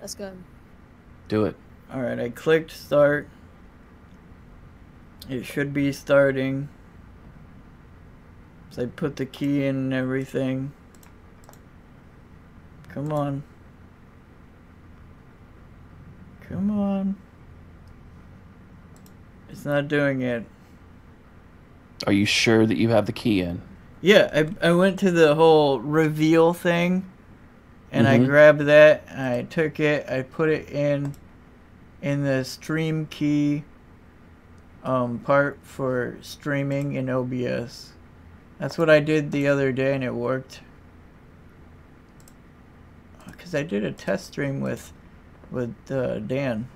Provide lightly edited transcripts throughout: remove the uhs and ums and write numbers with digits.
Let's go. Do it. Alright, I clicked start. It should be starting. So I put the key in and everything. Come on. Come on. It's not doing it. Are you sure that you have the key in? Yeah, I went to the whole reveal thing. And I grabbed that. I took it. I put it in the stream key part for streaming in OBS. That's what I did the other day and it worked. Because I did a test stream with Dan.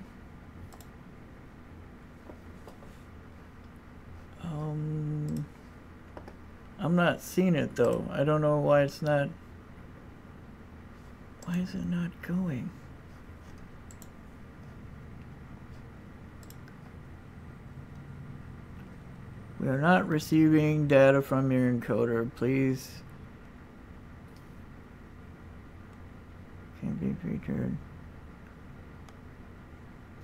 I'm not seeing it though. I don't know why it's not. Why is it not going? We are not receiving data from your encoder. Please. Can't be featured.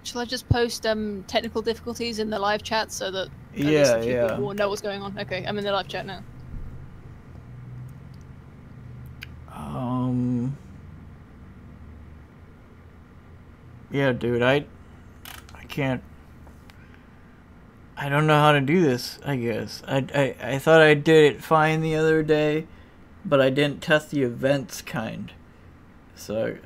Shall I just post technical difficulties in the live chat so that at least Yeah, a few yeah. people will know what's going on? Okay, I'm in the live chat now. Yeah, dude, I can't. I don't know how to do this, I guess. I thought I did it fine the other day, but I didn't test the events kind. So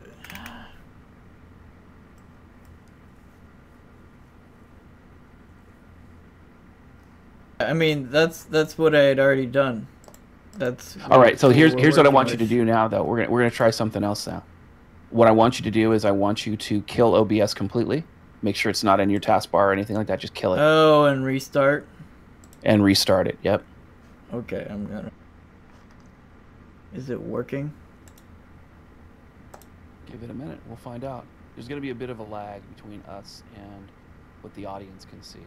I mean, that's what I had already done. That's all right. So here's what I want with. you to do now, though. We're gonna try something else now. What I want you to do is I want you to kill OBS completely. Make sure it's not in your taskbar or anything like that. Just kill it. Oh, and restart. And restart it. Yep. Okay, I'm gonna. Is it working? Give it a minute. We'll find out. There's going to be a bit of a lag between us and what the audience can see.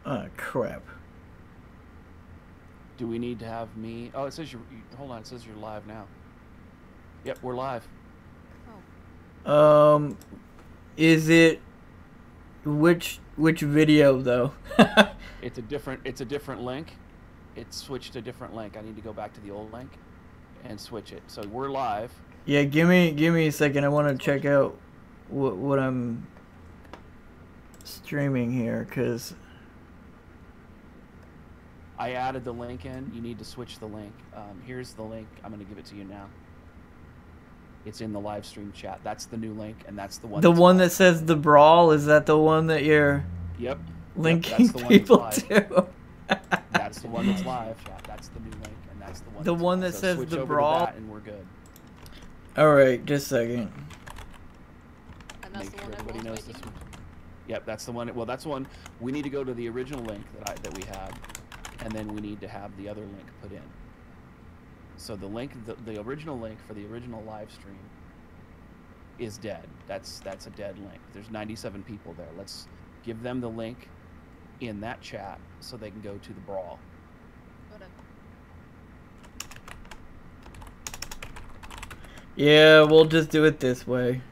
Oh, crap. Do we need to have me? Oh, it says hold on. It says you're live now. Yep, we're live. Oh. Is it which video though? It's a different link. It's switched to a different link. I need to go back to the old link and switch it. So we're live. Yeah, give me a second. I want to check out what I'm streaming here, cause I added the link in. You need to switch the link. Here's the link. I'm going to give it to you now. It's in the live stream chat. That's the new link, and that's the one. The one that says the brawl, is that the one that you're linking people to? That's the one that's live. That's the new link, and that's the one. The one that says the brawl. And we're good. All right, just a second. And that's the one everybody knows this one. Yep, that's the one. Well, that's the one. We need to go to the original link that we had, and then we need to have the other link put in. So the link, the original link for the original live stream is dead. That's a dead link. There's 97 people there. Let's give them the link in that chat so they can go to the brawl. Yeah, we'll just do it this way.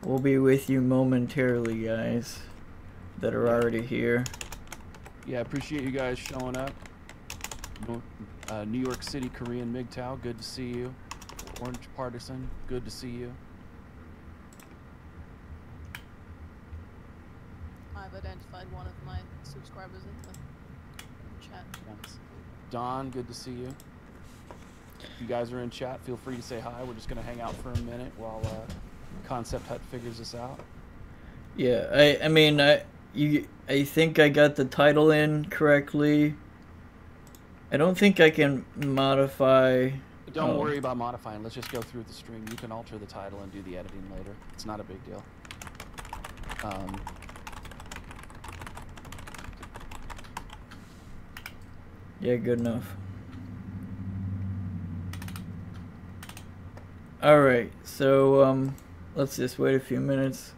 We'll be with you momentarily, guys, that are already here. Yeah, appreciate you guys showing up. New York City, Korean MGTOW, good to see you. Orange Partisan, good to see you. I've identified one of my subscribers in the chat. Thanks. Don, good to see you. If you guys are in chat, feel free to say hi. We're just going to hang out for a minute while ConceptHut figures this out. Yeah, I mean, I think I got the title in correctly. I don't think I can modify. Don't worry about modifying. Let's just go through the stream. You can alter the title and do the editing later. It's not a big deal. Yeah, good enough. Alright, so let's just wait a few minutes.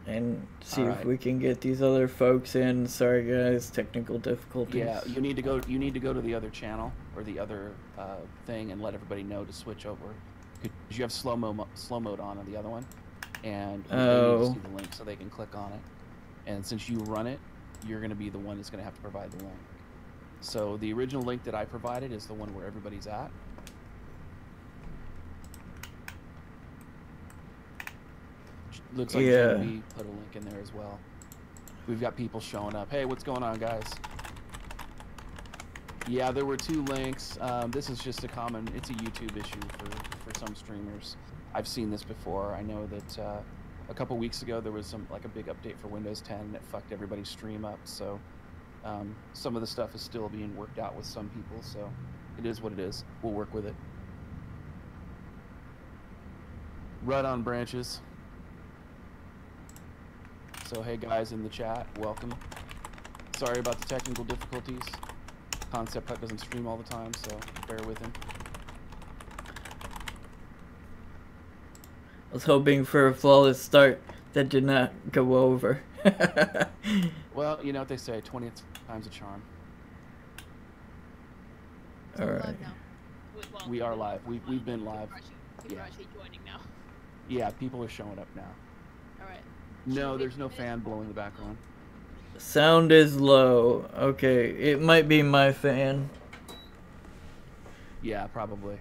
and see All if right. we can get these other folks in. Sorry guys, technical difficulties. Yeah, you need to go to the other channel or the other thing and let everybody know to switch over. Because you have slow mode on the other one, and they need to see the link so they can click on it. And since you run it, you're going to be the one that's going to have to provide the link. So the original link that I provided is the one where everybody's at. Looks like JB put a link in there as well. We've got people showing up. Hey, what's going on, guys? Yeah, there were 2 links. This is just it's a YouTube issue for some streamers. I've seen this before. I know that a couple weeks ago there was a big update for Windows 10 and it fucked everybody's stream up. So some of the stuff is still being worked out with some people. So it is what it is. We'll work with it. Right on, Branches. So hey guys in the chat, welcome. Sorry about the technical difficulties. ConceptHut doesn't stream all the time, so bear with him. I was hoping for a flawless start that did not go over. Well, you know what they say, 20th time's a charm. All right. We are live. We've been live. People are actually joining now. Yeah, people are showing up now. All right. No, there's no fan blowing in the background. Sound is low. Okay, it might be my fan. Yeah, probably.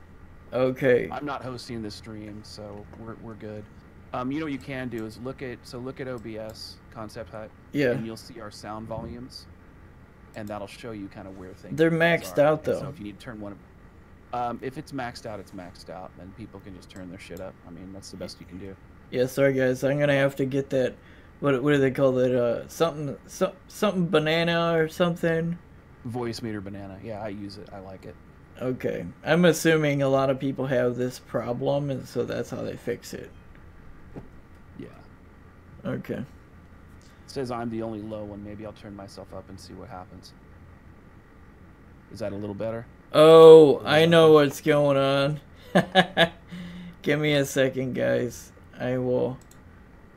Okay. I'm not hosting this stream, so we're good. You know what you can do is look at OBS ConceptHut. Yeah. And you'll see our sound volumes, and that'll show you kind of where things. They're maxed out though. So if you need to turn one, if it's maxed out, it's maxed out. Then people can just turn their shit up. I mean, that's the best you can do. Yeah, sorry guys, I'm gonna have to get that. What do they call it? Something banana or something. Voice meter banana. Yeah, I use it. I like it. Okay, I'm assuming a lot of people have this problem, and so that's how they fix it. Yeah. Okay. It says I'm the only low one. Maybe I'll turn myself up and see what happens. Is that a little better? Oh, I know what's going on. Give me a second, guys. I will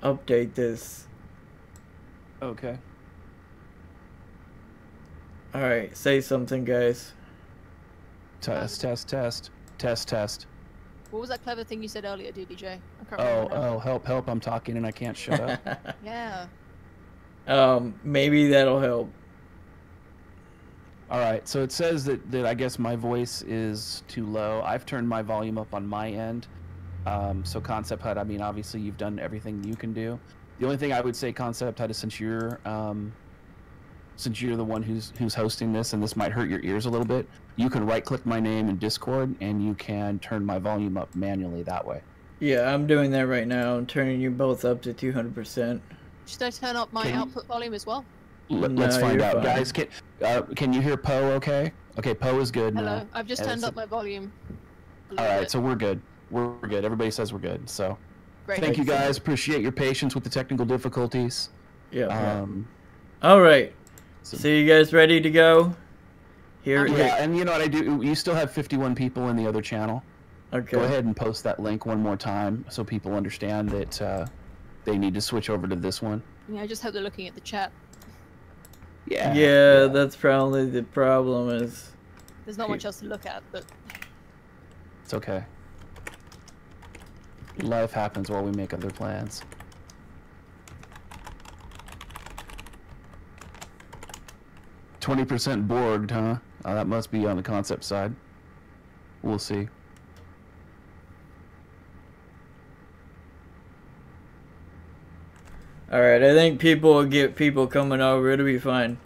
update this. Okay. Alright, say something, guys. Test. What was that clever thing you said earlier, DDJ? I can't remember. Oh, help, I'm talking and I can't shut up. Yeah. Maybe that'll help. Alright, so it says that I guess my voice is too low. I've turned my volume up on my end. So ConceptHut, I mean, obviously you've done everything you can do. The only thing I would say, ConceptHut, is since you're the one who's hosting this, and this might hurt your ears a little bit, you can right-click my name in Discord, and you can turn my volume up manually that way. Yeah, I'm doing that right now. I'm turning you both up to 200%. Should I turn up my output volume as well? Let's find out, fine. guys. Can you hear Poe? Okay. Okay, Poe is good Hello. now. I've just turned up my volume. All right, so we're good. We're good. Everybody says we're good. So, Great. thank you guys. Appreciate your patience with the technical difficulties. Yeah. All right. So you guys ready to go? Here. Yeah, and you know what I do? You still have 51 people in the other channel. Okay. Go ahead and post that link one more time so people understand that they need to switch over to this one. Yeah, I just hope they're looking at the chat. Yeah, that's probably the problem. Is there's not much else to look at, but it's okay. Life happens while we make other plans. "20% Borged, huh? That must be on the concept side. We'll see." Alright, I think people will get people coming over. It'll be fine.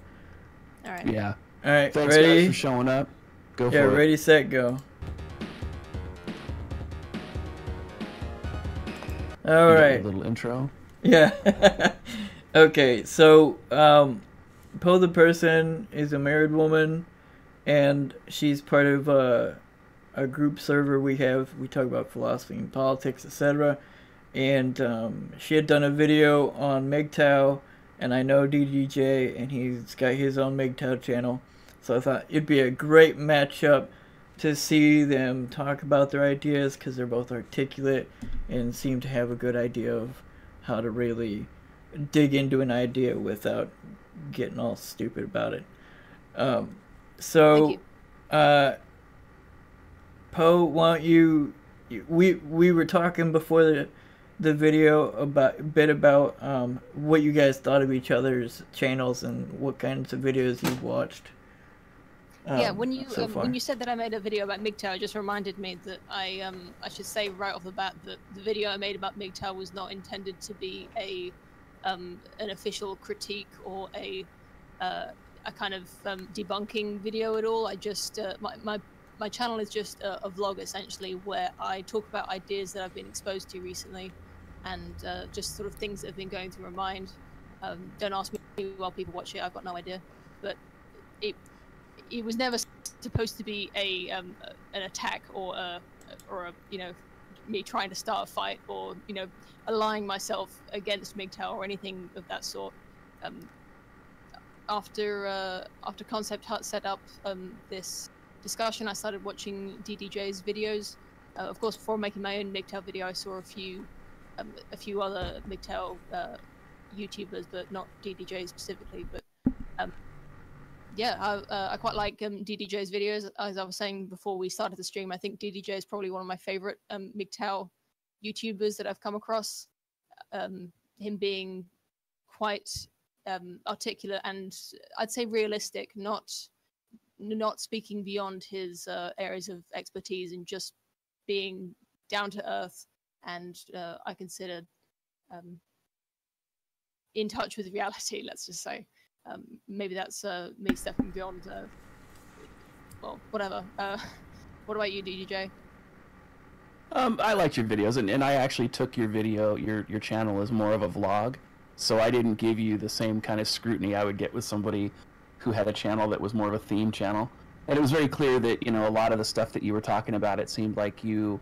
alright. Yeah. Alright, Thanks ready? guys for showing up. Go for Yeah, it. ready, set, go. Alright. A little intro. Yeah. Okay, so Poe the person is a married woman, and she's part of a group server we have. We talk about philosophy and politics, etc. And she had done a video on MGTOW, and I know DDJ, and he's got his own MGTOW channel. So I thought it'd be a great matchup to see them talk about their ideas, because they're both articulate and seem to have a good idea of how to really dig into an idea without getting all stupid about it. So, Poe, why don't you? We were talking before the video about what you guys thought of each other's channels and what kinds of videos you've watched. Yeah, when you so when you said that I made a video about MGTOW, it just reminded me that I should say right off the bat that the video I made about MGTOW was not intended to be an official critique or a kind of debunking video at all. I just my channel is just a vlog essentially where I talk about ideas that I've been exposed to recently, and just sort of things that have been going through my mind. Don't ask me while people watch it; I've got no idea. But it was never supposed to be an attack or a me trying to start a fight or aligning myself against MGTOW or anything of that sort. After ConceptHut set up this discussion, I started watching DDJ's videos. Of course, before making my own MGTOW video, I saw a few other MGTOW YouTubers, but not DDJ specifically. But yeah, I quite like DDJ's videos. As I was saying before we started the stream, I think DDJ is probably one of my favorite MGTOW YouTubers that I've come across. Him being quite articulate and I'd say realistic, not speaking beyond his areas of expertise and just being down to earth and I consider in touch with reality, let's just say. Maybe that's me stepping beyond, well, whatever. What about you, DDJ? I liked your videos, and I actually took your video, your channel as more of a vlog, so I didn't give you the same kind of scrutiny I would get with somebody who had a channel that was more of a theme channel. And it was very clear that, a lot of the stuff that you were talking about, it seemed like you,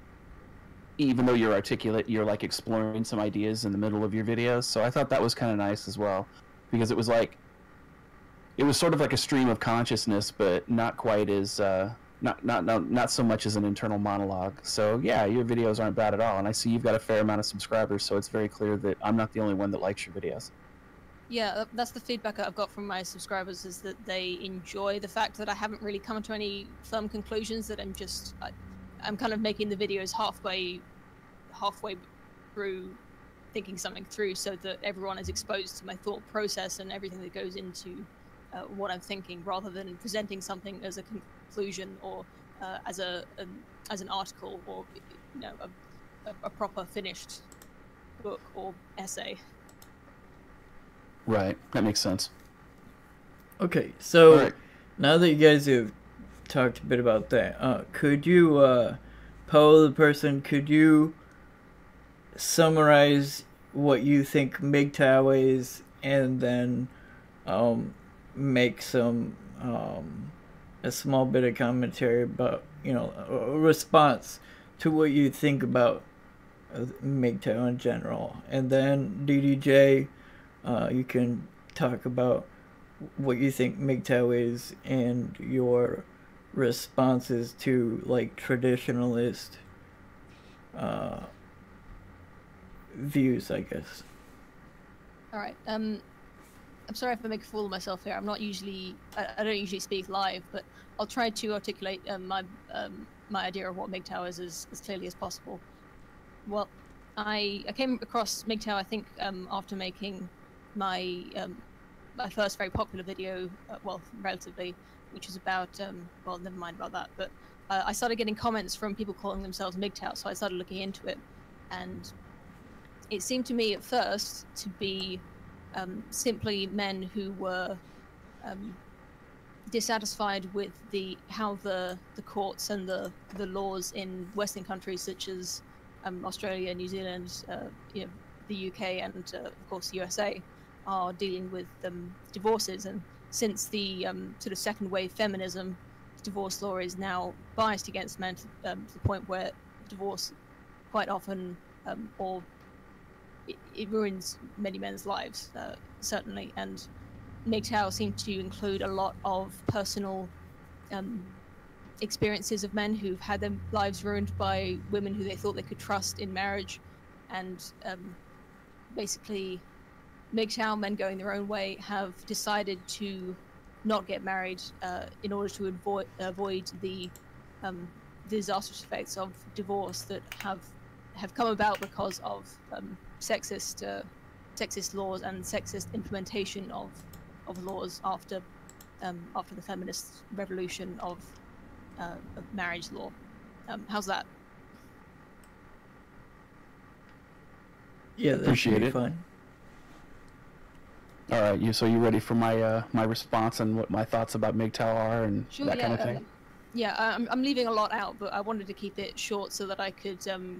even though you're articulate, you're like exploring some ideas in the middle of your videos. So I thought that was kind of nice as well, because it was sort of like a stream of consciousness, but not quite as not so much as an internal monologue. So yeah, your videos aren't bad at all, and I see you've got a fair amount of subscribers, so it's very clear that I'm not the only one that likes your videos. Yeah, that's the feedback I've got from my subscribers, is that they enjoy the fact that I haven't really come to any firm conclusions, that I'm kind of making the videos halfway through thinking something through, so that everyone is exposed to my thought process and everything that goes into what I'm thinking, rather than presenting something as a conclusion or as an article or a proper finished book or essay. Right, that makes sense. Okay, so now that you guys have talked a bit about that, could you, Poe the person, could you summarize what you think MGTOW is, and then make some a small bit of commentary about a response to what you think about MGTOW in general, and then DDJ, you can talk about what you think MGTOW is and your responses to like traditionalist views, I guess. All right. I'm sorry if I make a fool of myself here. I don't usually speak live, but I'll try to articulate my idea of what MGTOW is as clearly as possible. Well, I came across MGTOW, I think, after making my first very popular video, well, relatively, which was about, well, never mind about that, but I started getting comments from people calling themselves MGTOW, so I started looking into it, and it seemed to me at first to be simply men who were dissatisfied with how the courts and the laws in Western countries such as Australia, New Zealand, the UK, and of course USA are dealing with divorces. And since the sort of second wave feminism, divorce law is now biased against men to the point where divorce quite often or it ruins many men's lives, certainly. And MGTOW seemed to include a lot of personal experiences of men who've had their lives ruined by women who they thought they could trust in marriage, and basically MGTOW, men going their own way, have decided to not get married in order to avoid the disastrous effects of divorce that have come about because of sexist laws and sexist implementation of laws after the feminist revolution of marriage law. How's that? Yeah, that Appreciate should be it. fun. All right, so you ready for my my response and what my thoughts about MGTOW are and Sure, that kind of thing? Yeah, I'm leaving a lot out, but I wanted to keep it short so that I could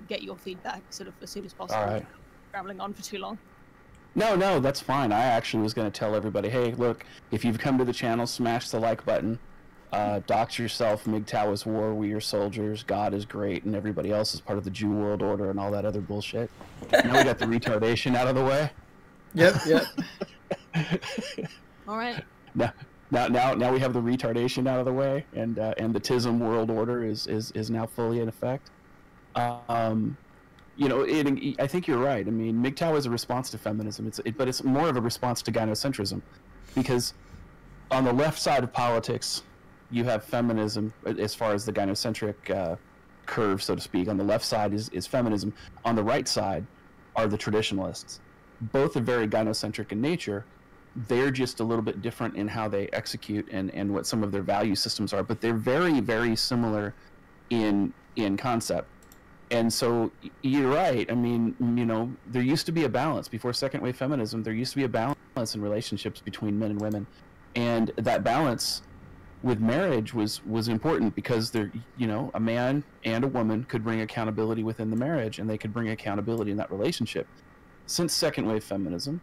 get your feedback sort of as soon as possible. All right. Rambling on for too long. No, that's fine. I actually was going to tell everybody, hey, look, if you've come to the channel, smash the like button. Dox yourself. MGTOW is war. We are soldiers. God is great, and everybody else is part of the Jew world order and all that other bullshit. Now we got the retardation out of the way. Yep. All right. Now we have the retardation out of the way, and the TISM world order is now fully in effect. You know, I think you're right. I mean, MGTOW is a response to feminism. But it's more of a response to gynocentrism, because on the left side of politics, you have feminism as far as the gynocentric curve, so to speak. On the left side is feminism. On the right side are the traditionalists. Both are very gynocentric in nature. They're just a little bit different in how they execute and what some of their value systems are, but they're very, very similar in concept. And so you're right. I mean, you know, there used to be a balance before second wave feminism. There used to be a balance in relationships between men and women, and that balance with marriage was important because there, you know, a man and a woman could bring accountability within the marriage, and they could bring accountability in that relationship. Since second wave feminism,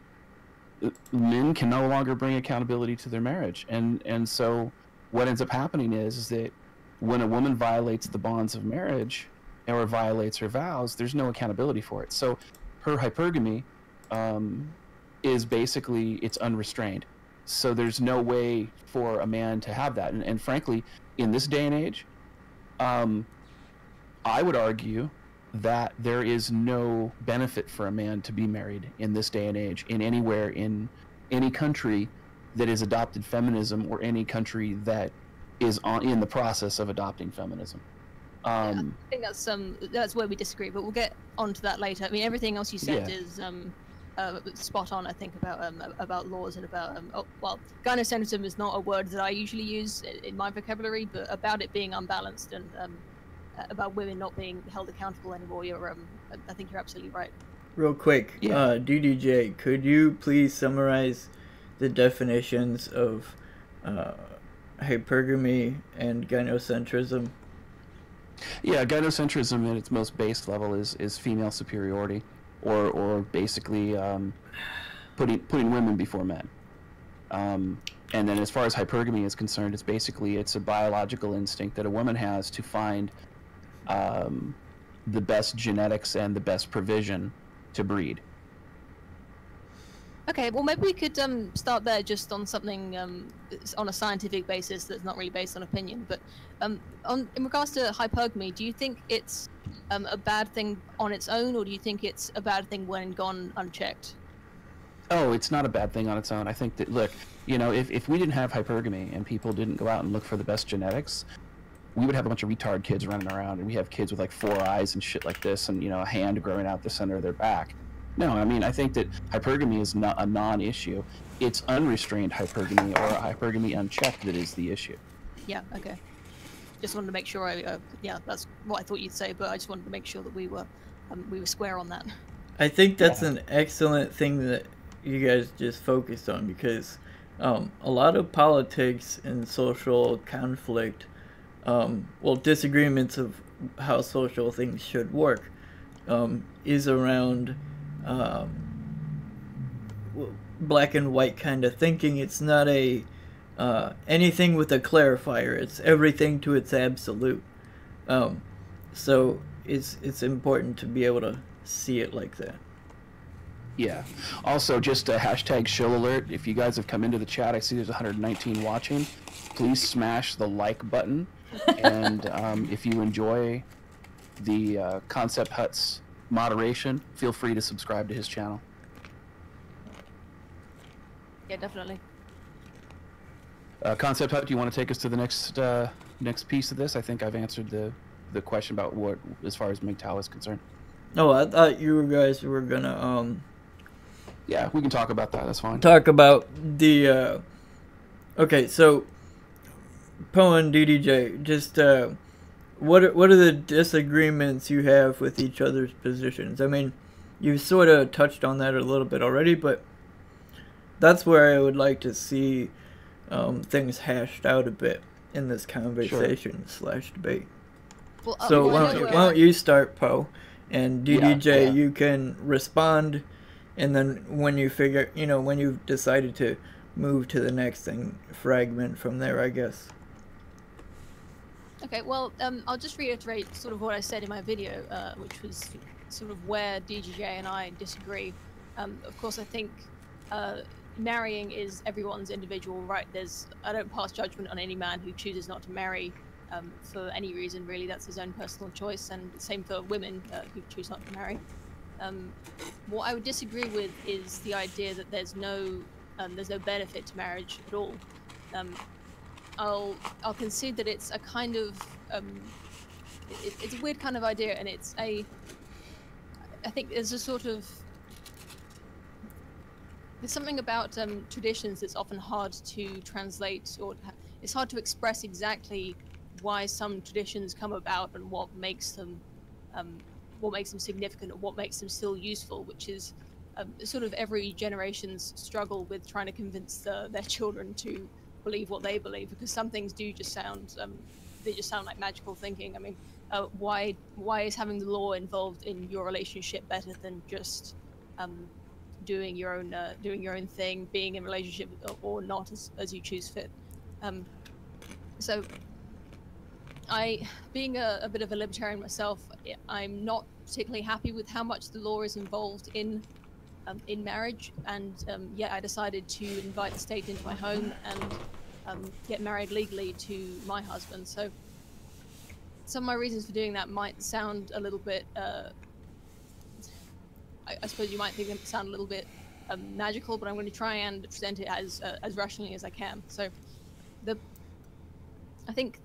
men can no longer bring accountability to their marriage, and so what ends up happening is that when a woman violates the bonds of marriage or violates her vows, there's no accountability for it. So her hypergamy is basically, it's unrestrained. So there's no way for a man to have that. And frankly, in this day and age, I would argue that there is no benefit for a man to be married in this day and age, in anywhere, in any country that is adopted feminism, or any country that is in the process of adopting feminism. I think that's where we disagree, but we'll get onto that later. I mean, everything else you said is spot on. I think about laws and about well, gynocentrism is not a word that I usually use in my vocabulary, but about it being unbalanced and about women not being held accountable anymore. I think you're absolutely right. Real quick, DDJ, could you please summarize the definitions of hypergamy and gynocentrism? Yeah, gynocentrism at its most base level is female superiority, or basically putting women before men. And then as far as hypergamy is concerned, it's a biological instinct that a woman has to find the best genetics and the best provision to breed. Okay, well maybe we could start there, just on something on a scientific basis that's not really based on opinion. But in regards to hypergamy, do you think it's a bad thing on its own, or do you think it's a bad thing when gone unchecked? Oh, it's not a bad thing on its own. I think that, look, you know, if we didn't have hypergamy and people didn't go out and look for the best genetics, we would have a bunch of retard kids running around, and we have kids with like 4 eyes and shit like this, and, you know, a hand growing out the center of their back. No, I mean, I think that hypergamy is not a non-issue. It's unrestrained hypergamy, or a hypergamy unchecked, that is the issue. Yeah, okay. Just wanted to make sure yeah, that's what I thought you'd say, but I just wanted to make sure that we were square on that. I think that's an excellent thing that you guys just focused on, because a lot of politics and social conflict, well, disagreements of how social things should work, is around black and white kind of thinking. It's not a anything with a clarifier. It's everything to its absolute. So it's important to be able to see it like that. Yeah. Also, just a hashtag shill alert. If you guys have come into the chat, I see there's 119 watching. Please smash the like button. And if you enjoy the ConceptHut's moderation, feel free to subscribe to his channel. Yeah, definitely. ConceptHut, do you want to take us to the next piece of this? I think I've answered the question about what, as far as MGTOW is concerned. Oh, I thought you guys were gonna Yeah, we can talk about that. That's fine. talk about the okay, so Poe and DDJ, just what are the disagreements you have with each other's positions? I mean, you sort of touched on that a little bit already, but that's where I would like to see things hashed out a bit in this conversation / debate. Well, So why don't you start, Poe, and DDJ, yeah. you can respond, and then when you figure, when you've decided to move to the next thing, fragment from there, I guess. Okay, well, I'll just reiterate sort of what I said in my video, which was sort of where DJJ and I disagree. Of course, I think marrying is everyone's individual right. I don't pass judgment on any man who chooses not to marry for any reason, really. That's his own personal choice, and same for women who choose not to marry. What I would disagree with is the idea that there's no benefit to marriage at all. I'll concede that it's a kind of it's a weird kind of idea, and I think there's a sort of there's something about traditions that's often hard to translate, or it's hard to express exactly why some traditions come about and what makes them significant or what makes them still useful, which is sort of every generation's struggle with trying to convince their children to believe what they believe, because some things do just sound like magical thinking. I mean, why is having the law involved in your relationship better than just doing your own thing, being in a relationship or not as you choose fit? So being a bit of a libertarian myself, I'm not particularly happy with how much the law is involved in marriage, and I decided to invite the state into my home and get married legally to my husband. So some of my reasons for doing that might sound a little bit I suppose you might think them sound a little bit magical, but I'm going to try and present it as rationally as I can. So I think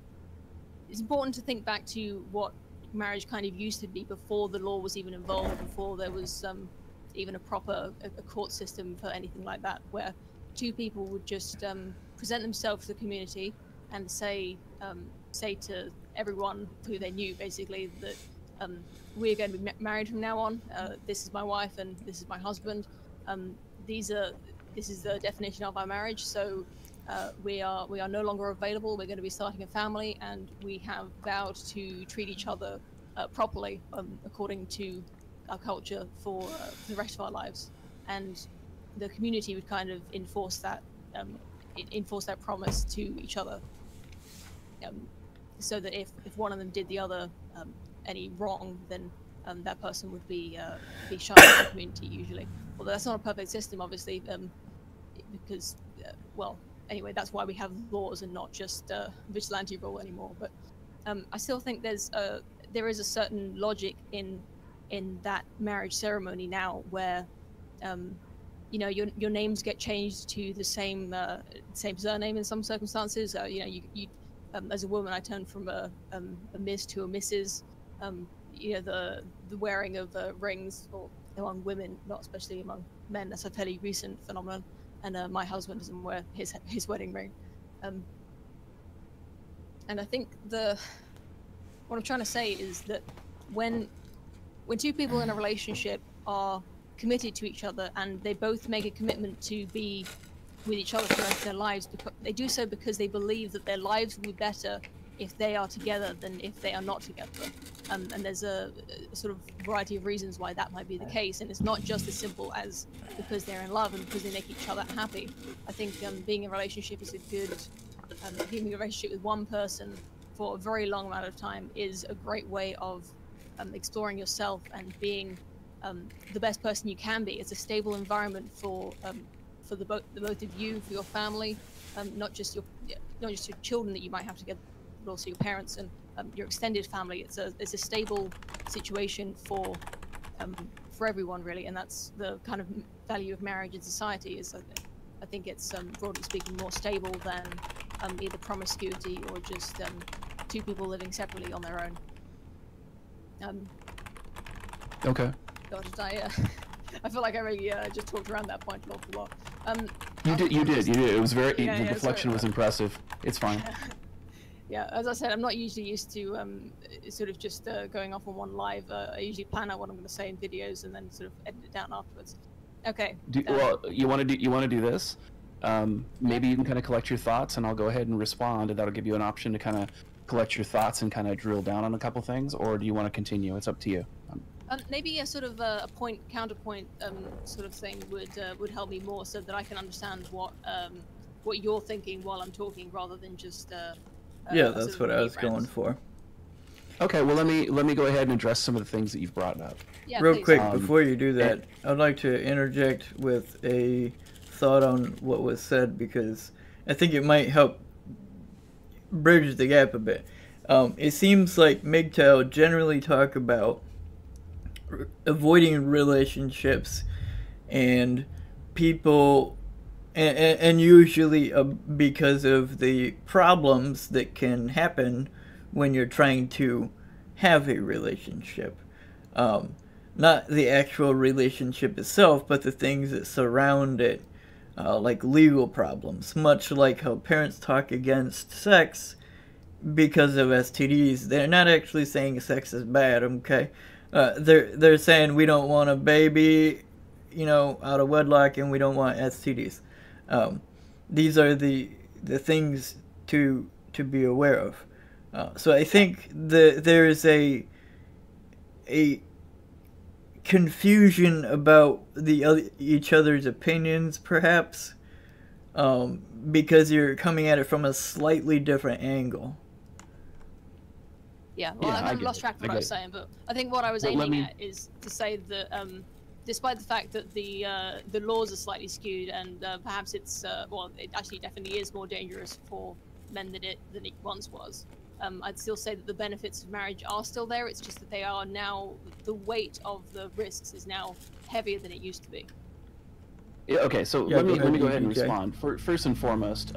it's important to think back to what marriage kind of used to be before the law was even involved, before there was even a proper court system for anything like that, where two people would just present themselves to the community and say to everyone who they knew, basically, that we're going to be married from now on. This is my wife and this is my husband. This is the definition of our marriage. So we are no longer available. We're going to be starting a family, and we have vowed to treat each other properly according to our culture for the rest of our lives. And the community would kind of enforce that promise to each other, so that if one of them did the other any wrong, then that person would be shunned by the community usually. Although that's not a perfect system, obviously, because well, anyway, that's why we have laws and not just vigilante rule anymore. But I still think there is a certain logic in that marriage ceremony now, where your names get changed to the same surname in some circumstances. You as a woman, I turned from a Miss to a Mrs. The wearing of rings, or among women, not especially among men, that's a fairly recent phenomenon. And my husband doesn't wear his wedding ring. And I think what I'm trying to say is that when two people in a relationship are committed to each other and they both make a commitment to be with each other for the rest of their lives, they do so because they believe that their lives will be better if they are together than if they are not together. And there's a sort of variety of reasons why that might be the case, and it's not just as simple as because they're in love and because they make each other happy. I think being in a relationship is being in a relationship with one person for a very long amount of time is a great way of exploring yourself and being the best person you can be. It's a stable environment for the both of you, for your family, not just your children that you might have together, but also your parents and your extended family. It's a stable situation for everyone, really, and that's the kind of value of marriage in society. Is I think it's broadly speaking more stable than either promiscuity or just two people living separately on their own. Okay. God, did I I feel like I really just talked around that point an awful lot. You did. It was very. Yeah, the yeah, deflection was impressive. It's fine. Yeah, as I said, I'm not usually used to sort of just going off on one live. I usually plan out what I'm going to say in videos and then sort of edit it down afterwards. Okay. Well, you want to do this? Maybe you can kind of collect your thoughts, and I'll go ahead and respond, and that'll give you an option to kind of collect your thoughts and kind of drill down on a couple things, or do you want to continue? It's up to you. Maybe a sort of a point counterpoint sort of thing would help me more, so that I can understand what you're thinking while I'm talking, rather than just yeah, that's what I was going for. Okay, well let me go ahead and address some of the things that you've brought up. Yeah, real please. quick before you do that, I'd like to interject with a thought on what was said, because I think it might help bridge the gap a bit. It seems like MGTOW generally talk about avoiding relationships and people, and usually because of the problems that can happen when you're trying to have a relationship. Not the actual relationship itself, but the things that surround it, like legal problems, much like how parents talk against sex because of STDs. They're not actually saying sex is bad, okay? They're saying we don't want a baby, out of wedlock, and we don't want STDs. These are the things to be aware of. So I think there's a confusion about each other's opinions, perhaps, because you're coming at it from a slightly different angle. Yeah, well, Yeah, I've lost track of what I was saying, but I think what I was aiming at is to say that despite the fact that the laws are slightly skewed, and perhaps it's well, it actually definitely is more dangerous for men than it once was. I'd still say that the benefits of marriage are still there. It's just that they are now, the weight of the risks is now heavier than it used to be. Yeah, okay, so Yeah, let me go ahead and DJ. respond. First and foremost,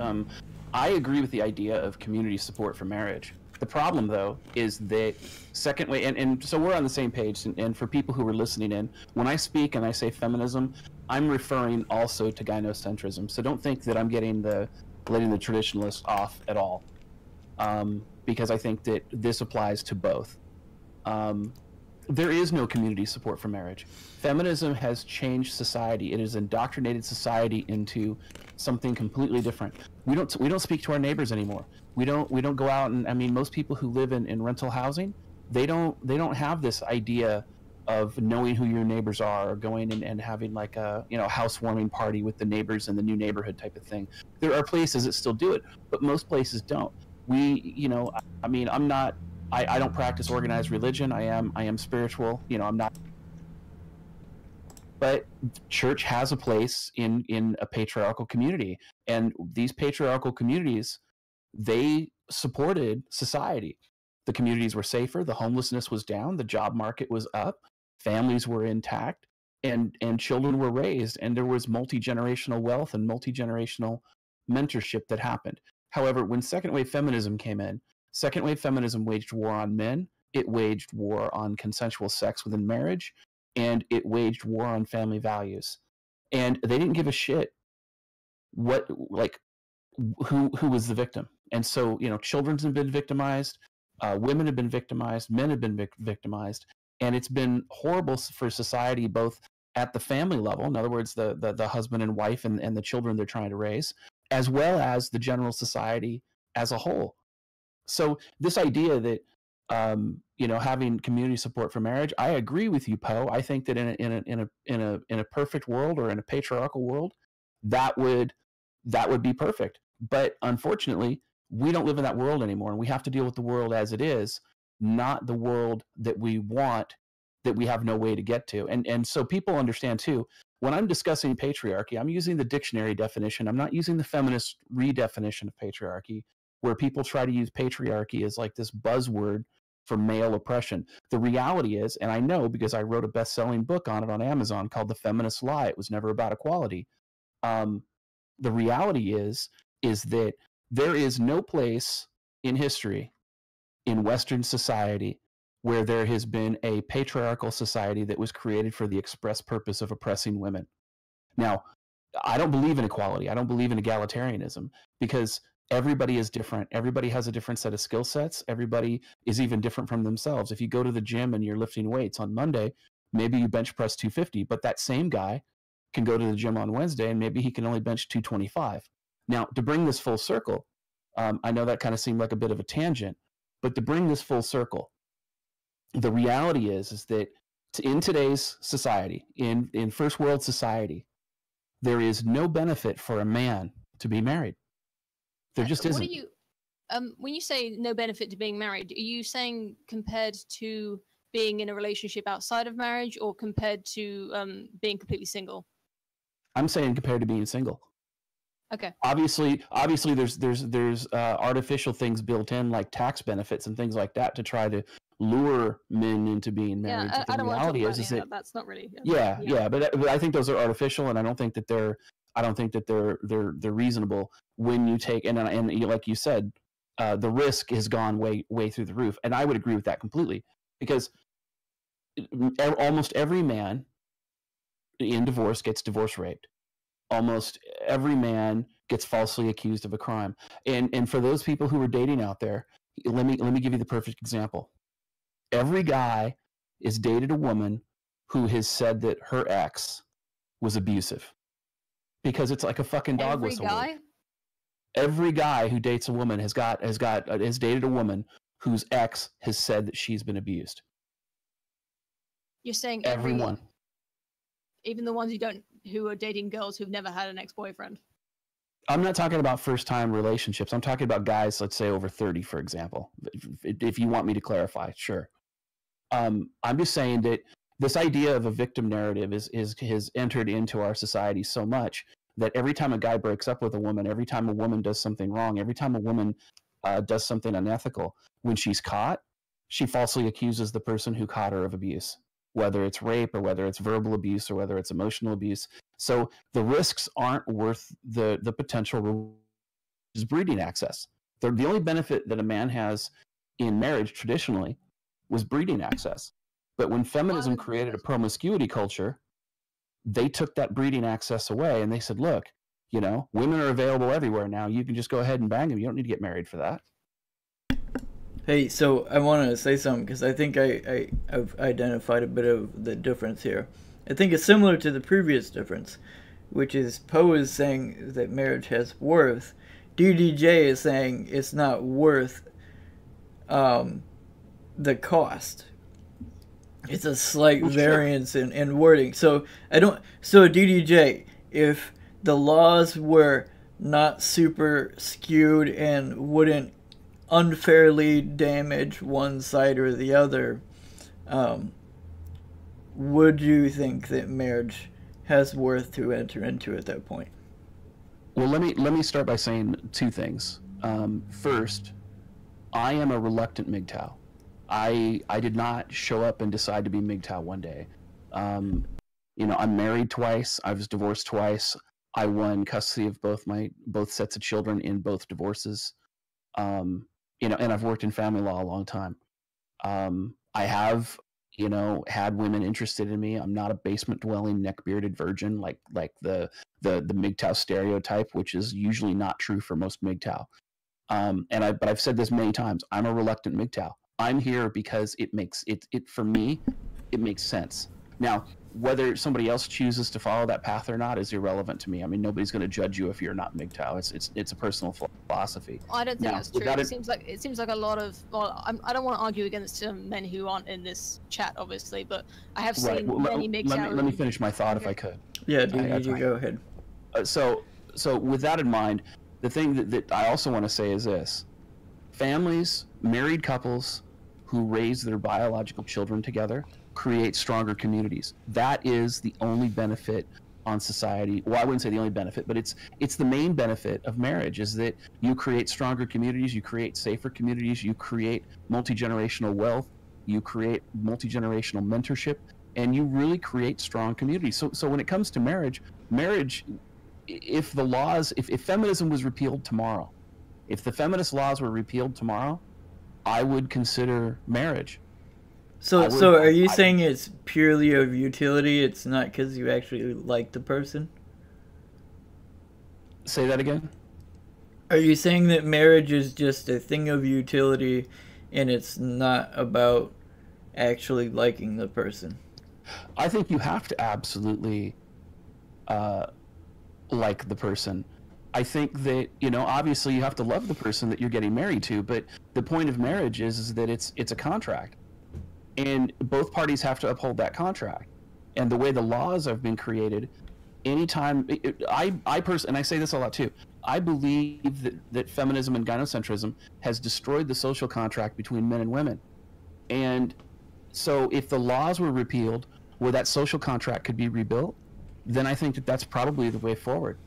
I agree with the idea of community support for marriage. The problem, though, is that second way, and so we're on the same page, and for people who are listening in, when I speak and I say feminism, I'm referring also to gynocentrism. So don't think that I'm letting the traditionalists off at all, because I think that this applies to both. There is no community support for marriage. Feminism has changed society. It has indoctrinated society into something completely different. We don't speak to our neighbors anymore. We don't go out, and I mean, most people who live in rental housing, they don't have this idea of knowing who your neighbors are, or going and having like a housewarming party with the neighbors in the new neighborhood type of thing. There are places that still do it, but most places don't. I mean, I don't practice organized religion. I am spiritual. I'm not. But church has a place in a patriarchal community, and these patriarchal communities, they supported society. The communities were safer, the homelessness was down, the job market was up, families were intact, and children were raised, and there was multi-generational wealth and multi-generational mentorship that happened. However, when second wave feminism came in, second wave feminism waged war on men, it waged war on consensual sex within marriage, and it waged war on family values. And they didn't give a shit who was the victim. And so, children have been victimized, women have been victimized, men have been victimized, and it's been horrible for society, both at the family level, in other words, the husband and wife and the children they're trying to raise, as well as the general society as a whole. So this idea that having community support for marriage, I agree with you, Poe. I think that in a perfect world, or in a patriarchal world, that would be perfect. But unfortunately, we don't live in that world anymore, and we have to deal with the world as it is, not the world that we want, that we have no way to get to. And so people understand too, when I'm discussing patriarchy, I'm using the dictionary definition. I'm not using the feminist redefinition of patriarchy, where people try to use patriarchy as like this buzzword for male oppression. The reality is, and I know because I wrote a best-selling book on it on Amazon called The Feminist Lie, it was never about equality. The reality is that there is no place in history in Western society where there has been a patriarchal society that was created for the express purpose of oppressing women. Now, I don't believe in equality. I don't believe in egalitarianism, because everybody is different. Everybody has a different set of skill sets. Everybody is even different from themselves. If you go to the gym and you're lifting weights on Monday, maybe you bench press 250, but that same guy can go to the gym on Wednesday and maybe he can only bench 225. Now, to bring this full circle, I know that kind of seemed like a bit of a tangent, but to bring this full circle, the reality is that in today's society, in first world society, there is no benefit for a man to be married. There just isn't. What are you, when you say no benefit to being married, are you saying compared to being in a relationship outside of marriage, or compared to being completely single? I'm saying compared to being single. Okay. Obviously, there's artificial things built in, like tax benefits and things like that, to try to lure men into being married. Yeah, But I the don't want to talk reality about is that. that That's not really. yeah, but I think those are artificial, and I don't think that they're reasonable when you take and like you said, the risk has gone way through the roof, and I would agree with that completely, because almost every man in divorce gets divorce raped. Almost every man gets falsely accused of a crime, and for those people who are dating out there, let me give you the perfect example. Every guy has dated a woman who has said that her ex was abusive, because it's like a fucking dog whistle. Every guy? Every guy who dates a woman has dated a woman whose ex has said that she's been abused. You're saying everyone, even the ones who are dating girls who've never had an ex-boyfriend? I'm not talking about first-time relationships. I'm talking about guys, let's say over 30, for example. If you want me to clarify, sure. I'm just saying that this idea of a victim narrative has entered into our society so much that every time a guy breaks up with a woman, every time a woman does something wrong, every time a woman does something unethical, when she's caught, she falsely accuses the person who caught her of abuse, whether it's rape or whether it's verbal abuse or whether it's emotional abuse. So the risks aren't worth the potential breeding access. The only benefit that a man has in marriage traditionally was breeding access. But when feminism created a promiscuity culture, they took that breeding access away, and they said, look, women are available everywhere now. You can just go ahead and bang them. You don't need to get married for that. Hey, so I want to say something, because I think I've identified a bit of the difference here. I think it's similar to the previous difference, which is Poe is saying that marriage has worth. DDJ is saying it's not worth the cost. It's a slight variance in wording. So DDJ, if the laws were not super skewed and wouldn't unfairly damage one side or the other, would you think that marriage has worth to enter into at that point? Well, let me start by saying two things. First, I am a reluctant MGTOW. I did not show up and decide to be MGTOW one day. I'm married twice. I was divorced twice. I won custody of both sets of children in both divorces. And I've worked in family law a long time. I have, had women interested in me. I'm not a basement dwelling, neck bearded virgin like the MGTOW stereotype, which is usually not true for most MGTOW. But I've said this many times. I'm a reluctant MGTOW. I'm here because it makes for me, it makes sense. Now, whether somebody else chooses to follow that path or not is irrelevant to me. I mean, nobody's going to judge you if you're not MGTOW. It's a personal philosophy. I don't think that's true. It seems like a lot of. Well, I don't want to argue against men who aren't in this chat, obviously, but I have seen many MGTOW. Let me finish my thought if I could. Yeah, you go ahead. So with that in mind, the thing that I also want to say is this: families, married couples who raise their biological children together create stronger communities. That is the only benefit on society. Well, I wouldn't say the only benefit, but it's the main benefit of marriage, is that you create stronger communities, you create safer communities, you create multi-generational wealth, you create multi-generational mentorship, and you really create strong communities. So when it comes to marriage if the laws, if feminism was repealed tomorrow, if the feminist laws were repealed tomorrow, I would consider marriage. So are you saying it's purely of utility? It's not because you actually like the person? Say that again? Are you saying that marriage is just a thing of utility and it's not about actually liking the person? I think you have to absolutely like the person. I think that, you know, obviously you have to love the person that you're getting married to, but the point of marriage is that it's a contract. And both parties have to uphold that contract. And the way the laws have been created, anytime I personally, and I say this a lot too, I believe that feminism and gynocentrism has destroyed the social contract between men and women. And so if the laws were repealed where that social contract could be rebuilt, then I think that that's probably the way forward.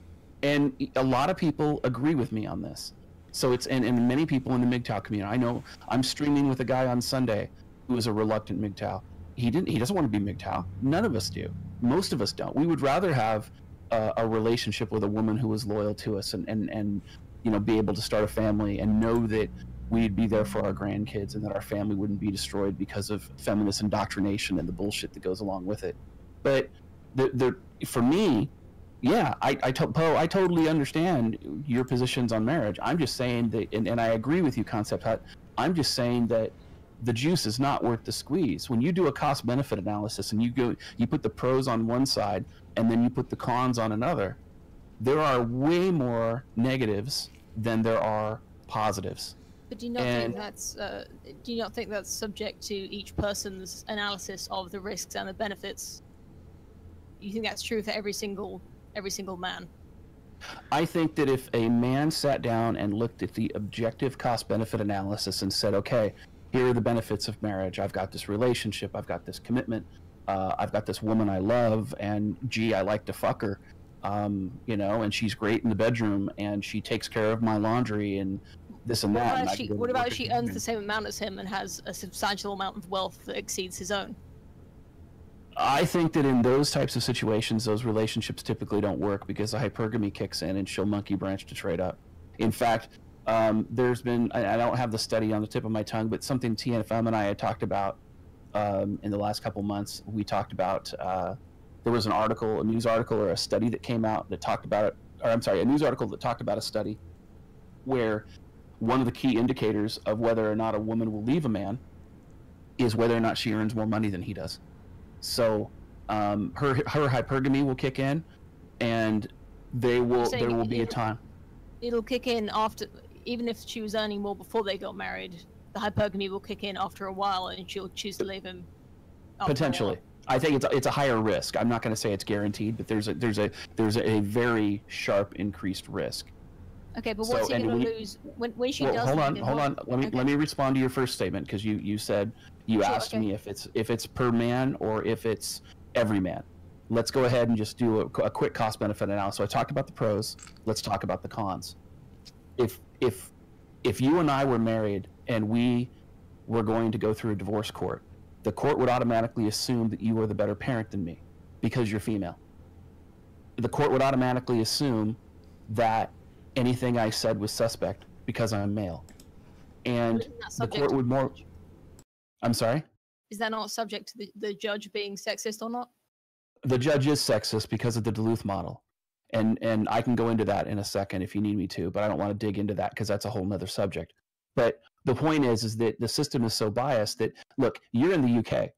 And a lot of people agree with me on this. So it's, and many people in the MGTOW community, I know I'm streaming with a guy on Sunday who is a reluctant MGTOW. He doesn't want to be MGTOW. None of us do. Most of us don't. We would rather have a relationship with a woman who is loyal to us and you know, be able to start a family and know that we'd be there for our grandkids and that our family wouldn't be destroyed because of feminist indoctrination and the bullshit that goes along with it. But for me, yeah, I totally understand your positions on marriage. I'm just saying that, and I agree with you, ConceptHut. I'm just saying that the juice is not worth the squeeze. When you do a cost-benefit analysis and you put the pros on one side and then you put the cons on another, there are way more negatives than there are positives. But do you not think that's subject to each person's analysis of the risks and the benefits? You think that's true for every single man? I think that if a man sat down and looked at the objective cost-benefit analysis and said, okay, here are the benefits of marriage. I've got this relationship. I've got this commitment. I've got this woman I love, and gee, I like to fuck her. You know, and she's great in the bedroom, and she takes care of my laundry and this and that. What about if she earns the same amount as him and has a substantial amount of wealth that exceeds his own? I think that in those types of situations, those relationships typically don't work because the hypergamy kicks in and she'll monkey branch to trade up. In fact, there's been, I don't have the study on the tip of my tongue, but something TNFM and I had talked about in the last couple months. We talked about, there was an article, a news article or a study that came out that talked about it, or I'm sorry, a news article that talked about a study where one of the key indicators of whether or not a woman will leave a man is whether or not she earns more money than he does. So her hypergamy will kick in, and there will be a time. It'll kick in after, even if she was earning more before they got married, the hypergamy will kick in after a while, and she'll choose to leave him. Potentially, I think it's a higher risk. I'm not going to say it's guaranteed, but there's a very sharp increased risk. Okay, but what's he going to lose when she does? Hold on. Let me respond to your first statement, because you said asked me if it's per man or if it's every man. Let's go ahead and just do a quick cost benefit analysis. So I talked about the pros. Let's talk about the cons. If you and I were married and we were going to go through a divorce court, the court would automatically assume that you were the better parent than me because you're female. The court would automatically assume that anything I said was suspect because I'm male. And the court would more... I'm sorry? Is that not subject to the judge being sexist or not? The judge is sexist because of the Duluth model. And I can go into that in a second if you need me to, but I don't want to dig into that because that's a whole nother subject. But the point is that the system is so biased that, look, you're in the UK.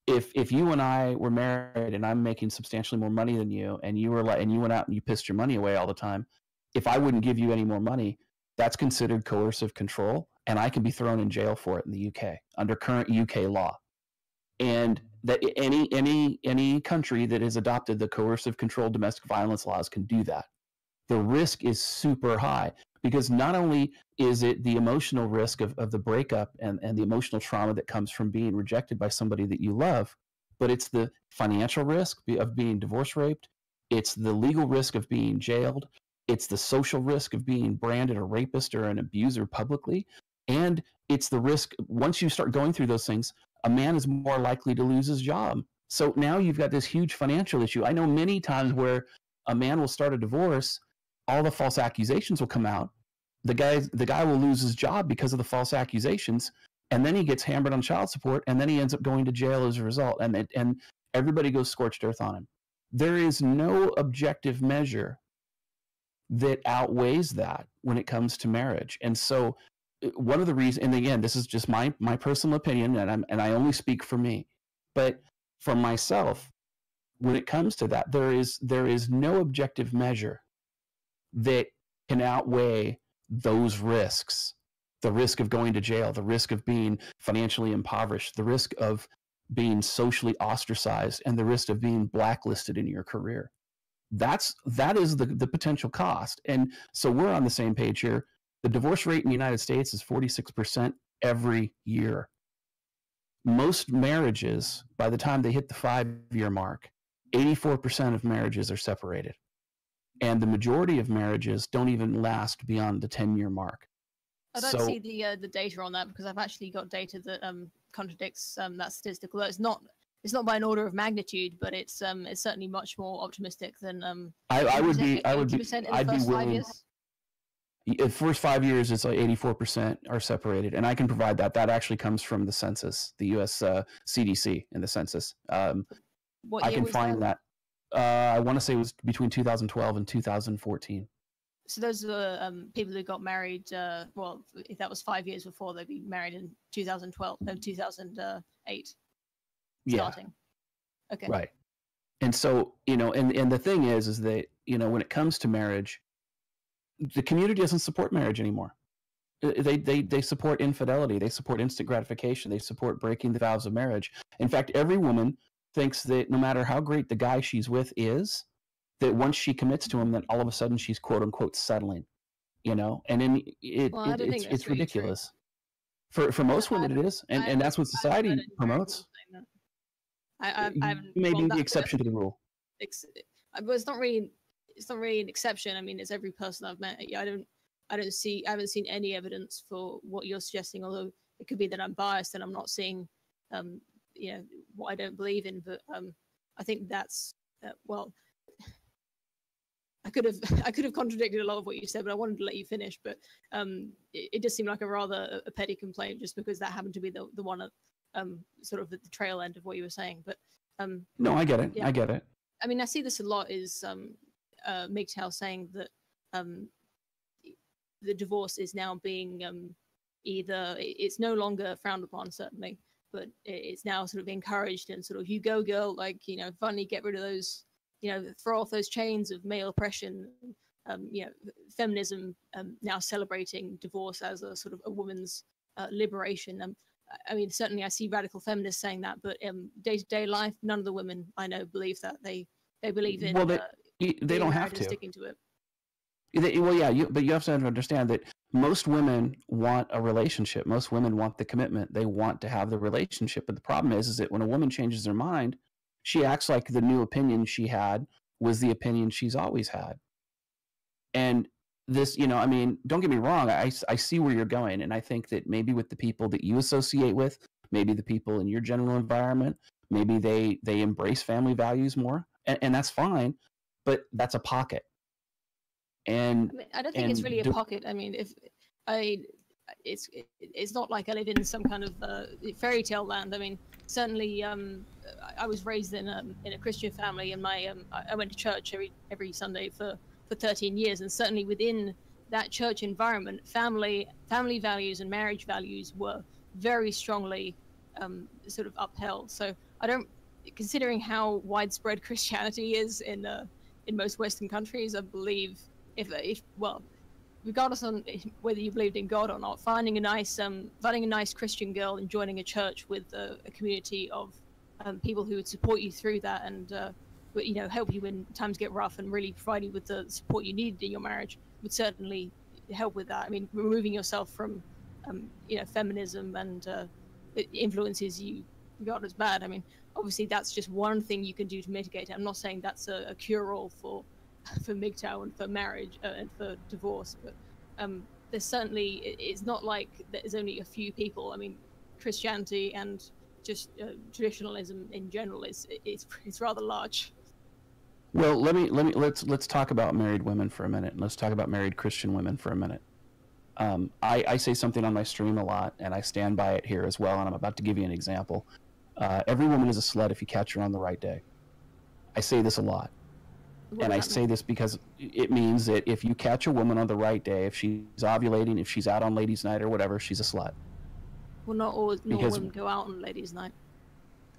If you and I were married and I'm making substantially more money than you, and you went out and you pissed your money away all the time, if I wouldn't give you any more money, that's considered coercive control, and I can be thrown in jail for it in the UK under current UK law. And that any country that has adopted the coercive control domestic violence laws can do that. The risk is super high because not only is it the emotional risk of the breakup and the emotional trauma that comes from being rejected by somebody that you love, but it's the financial risk of being divorce raped. It's the legal risk of being jailed. It's the social risk of being branded a rapist or an abuser publicly. And it's the risk, once you start going through those things, a man is more likely to lose his job. So now you've got this huge financial issue. I know many times where a man will start a divorce, all the false accusations will come out. The guy will lose his job because of the false accusations, and then he gets hammered on child support, and then he ends up going to jail as a result, and everybody goes scorched earth on him. There is no objective measure that outweighs that when it comes to marriage. And so one of the reasons, and again, this is just my personal opinion, and I only speak for me, but for myself, when it comes to that, there is no objective measure that can outweigh those risks. The risk of going to jail, the risk of being financially impoverished, the risk of being socially ostracized, and the risk of being blacklisted in your career. That is the potential cost. And so we're on the same page here. The divorce rate in the United States is 46% every year. Most marriages, by the time they hit the 5-year mark, 84% of marriages are separated. And the majority of marriages don't even last beyond the 10-year mark. I don't see the data on that, because I've actually got data that contradicts that statistic. Although it's not by an order of magnitude, but it's certainly much more optimistic than I'd be willing. The first 5 years, it's like 84% are separated, and I can provide that. That actually comes from the census, the U.S. CDC in the census. What year I can was find that. I want to say it was between 2012 and 2014. So those are people who got married. Well, if that was 5 years before, they'd be married in 2012, no, 2008. Starting. Yeah. Okay. Right. And so, and the thing is that, when it comes to marriage, the community doesn't support marriage anymore. They support infidelity. They support instant gratification. They support breaking the vows of marriage. In fact, every woman thinks that no matter how great the guy she's with is, that once she commits to him, then all of a sudden she's quote unquote settling, and then it's ridiculous. For most women it is, and that's what society promotes. You may be the exception to the rule. But it's not really an exception. I mean, it's every person I've met. I haven't seen any evidence for what you're suggesting. Although it could be that I'm biased and I'm not seeing, what I don't believe in. But I think that's well. I could have contradicted a lot of what you said, but I wanted to let you finish. But it does seem like a rather a petty complaint, just because that happened to be the one at sort of at the trail end of what you were saying. But no, I get it. Yeah. I get it. I mean, I see this a lot. Is MGTOW saying that the divorce is now being either it's no longer frowned upon, certainly, but it's now sort of encouraged and sort of, you go girl, like, finally get rid of those, throw off those chains of male oppression, feminism now celebrating divorce as a sort of a woman's liberation. I mean, certainly I see radical feminists saying that, but day-to-day life, none of the women I know believe that. They believe in they don't have to sticking to it. But you have to understand that most women want a relationship. Most women want the commitment. They want to have the relationship. But the problem is that when a woman changes her mind, she acts like the new opinion she had was the opinion she's always had. And this, I mean, don't get me wrong. I see where you're going. And I think that maybe with the people that you associate with, maybe the people in your general environment, maybe they embrace family values more. And that's fine. But that's a pocket. And I don't think it's really a pocket. I mean, it's not like I live in some kind of fairy tale land. I mean, certainly, I was raised in a Christian family, and I went to church every Sunday for 13 years, and certainly within that church environment, family values and marriage values were very strongly sort of upheld. So considering how widespread Christianity is in most Western countries, I believe if regardless on whether you believed in God or not, finding a nice Christian girl and joining a church with a community of people who would support you through that and help you when times get rough and really provide you with the support you needed in your marriage would certainly help with that. I mean, removing yourself from feminism and influences you regard as bad. I mean, obviously that's just one thing you can do to mitigate it. I'm not saying that's a cure-all for MGTOW and for marriage and for divorce, but there's certainly, it's not like there's only a few people. I mean, Christianity and just traditionalism in general it's rather large. Well, let's talk about married women for a minute. Let's talk about married Christian women for a minute. I say something on my stream a lot, and I stand by it here as well. And I'm about to give you an example. Every woman is a slut if you catch her on the right day. I say this a lot. And I say this because it means that if you catch a woman on the right day, if she's ovulating, if she's out on ladies' night or whatever, she's a slut. Well, not all women go out on ladies' night.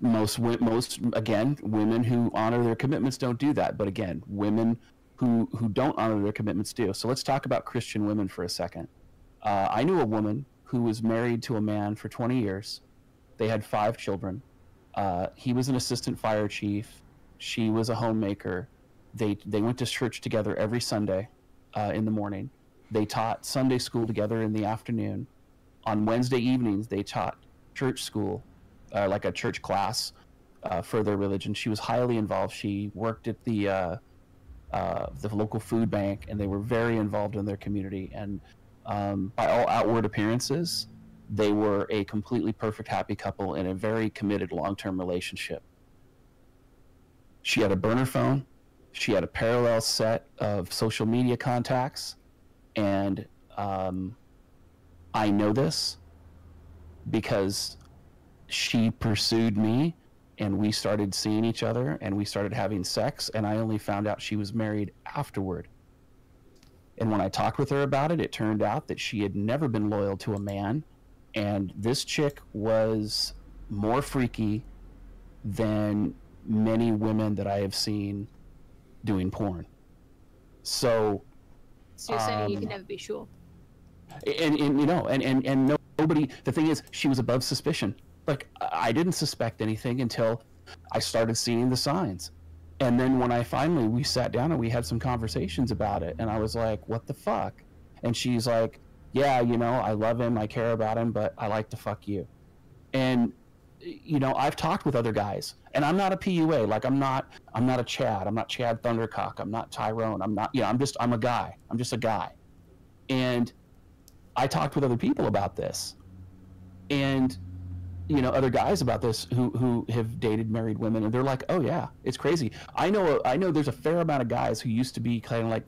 Most again, women who honor their commitments don't do that. But again, women who don't honor their commitments do. So let's talk about Christian women for a second. I knew a woman who was married to a man for 20 years. They had 5 children. He was an assistant fire chief. She was a homemaker. They went to church together every Sunday in the morning. They taught Sunday school together in the afternoon. On Wednesday evenings, they taught church school, like a church class for their religion. She was highly involved. She worked at the local food bank, and they were very involved in their community. And by all outward appearances, they were a completely perfect, happy couple in a very committed, long-term relationship. She had a burner phone. She had a parallel set of social media contacts, and I know this because she pursued me, and we started seeing each other, and we started having sex, and I only found out she was married afterward. And when I talked with her about it, it turned out that she had never been loyal to a man, and this chick was more freaky than many women that I have seen doing porn. So you're saying you can never be sure. And you know, and nobody, the thing is, she was above suspicion. Like, I didn't suspect anything until I started seeing the signs. And then when we sat down and we had some conversations about it, and I was like, what the fuck? And she's like, yeah, you know, I love him, I care about him, but I like to fuck you. And you know, I've talked with other guys, and I'm not a PUA. Like, I'm not a Chad. I'm not Chad Thundercock. I'm not Tyrone. I'm a guy. I'm just a guy. And I talked with other people about this, and you know, other guys about this who have dated married women, and they're like, oh yeah, it's crazy. I know there's a fair amount of guys who used to be kind of like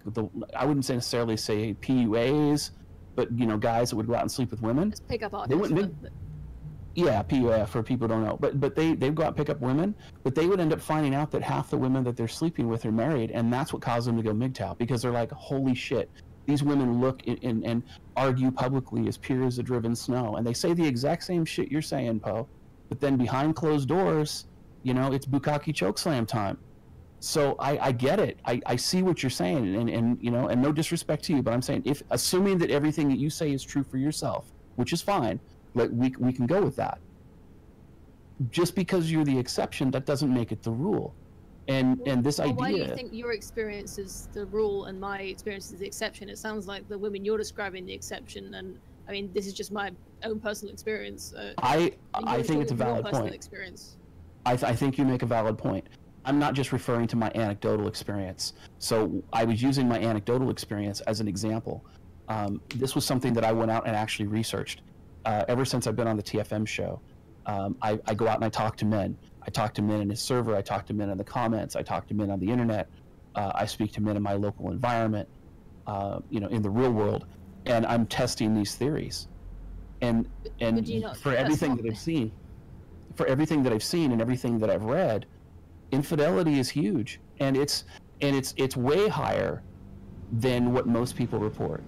I wouldn't necessarily say PUAs, but you know, guys that would go out and sleep with women. It's pickup artists. Yeah, PUA for people who don't know. But they'd go out and pick up women, but they would end up finding out that half the women that they're sleeping with are married, and that's what caused them to go MGTOW, because they're like, holy shit, these women look and argue publicly as pure as the driven snow, and they say the exact same shit you're saying, Poe, but then behind closed doors, you know, it's bukkake chokeslam time. So I get it. I see what you're saying, and you know, and no disrespect to you, but I'm saying, if assuming that everything that you say is true for yourself, which is fine, like we can go with that. Just because you're the exception, that doesn't make it the rule. And this idea. Why do you think your experience is the rule and my experience is the exception? It sounds like the women you're describing the exception, and I mean, this is just my own personal experience. I think it's a valid point. Experience. I think you make a valid point. I'm not just referring to my anecdotal experience. So I was using my anecdotal experience as an example. This was something that I went out and actually researched. Ever since I've been on the TFM show, I go out and I talk to men. I talk to men in his server. I talk to men in the comments. I talk to men on the internet. I speak to men in my local environment, you know, in the real world, and I'm testing these theories. And for everything that I've seen, and everything that I've read, infidelity is huge, and it's way higher than what most people report.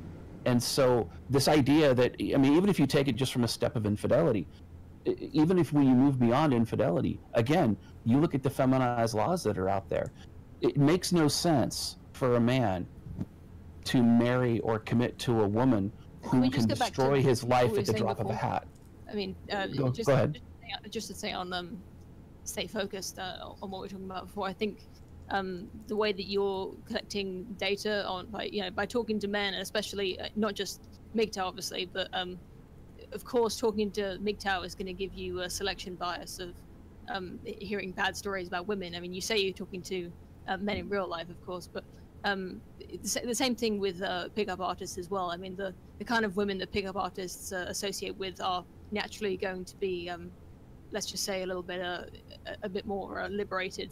And so this idea that, I mean, even if you take it just from a step of infidelity, even if when you move beyond infidelity, again, you look at the feminized laws that are out there, it makes no sense for a man to marry or commit to a woman who can destroy his life at the drop of a hat. I mean, go ahead. Just to say on stay focused on what we were talking about before, I think the way that you're collecting data by talking to men, and especially not just MGTOW obviously, but of course talking to MGTOW is going to give you a selection bias of hearing bad stories about women. I mean, you say you're talking to men in real life, of course, but the same thing with pickup artists as well. I mean, the kind of women that pickup artists associate with are naturally going to be, let's just say, a bit more liberated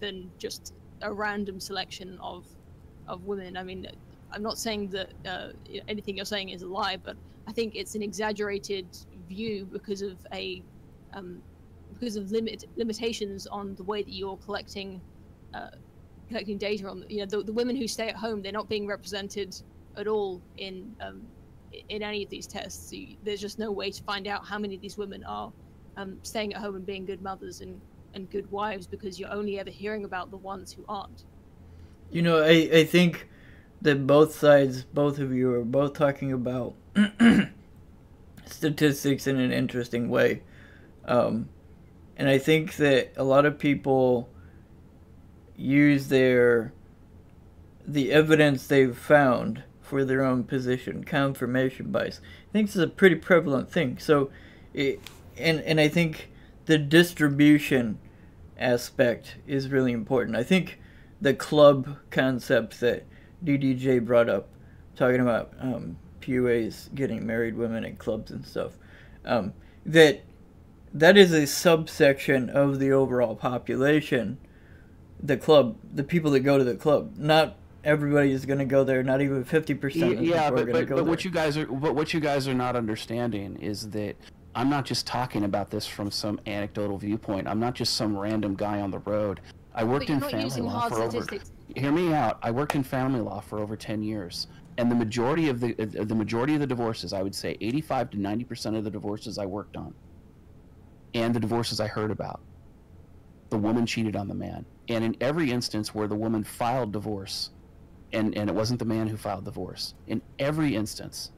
than just a random selection of women. I mean, I'm not saying that anything you're saying is a lie, but I think it's an exaggerated view because of limitations on the way that you're collecting data on. The women who stay at home, they're not being represented at all in any of these tests. So there's just no way to find out how many of these women are staying at home and being good mothers and good wives, because you're only ever hearing about the ones who aren't. I think that both sides, both of you, are both talking about statistics in an interesting way. And I think that a lot of people use the evidence they've found for their own position, confirmation bias. I think this is a pretty prevalent thing. So, and I think the distribution aspect is really important. I think the club concept that DDJ brought up, talking about PUAs getting married women at clubs and stuff, that is a subsection of the overall population. The club, the people that go to the club, not everybody is going to go there. Not even 50% of people are going to go there. But what you guys are not understanding is that I'm not just talking about this from some anecdotal viewpoint. I'm not just some random guy on the road. I worked in family law for over. Hear me out. I worked in family law for over 10 years, and the majority of the divorces, I would say 85 to 90% of the divorces I worked on, and the divorces I heard about, the woman cheated on the man. And in every instance where the woman filed divorce, and it wasn't the man who filed divorce, in every instance,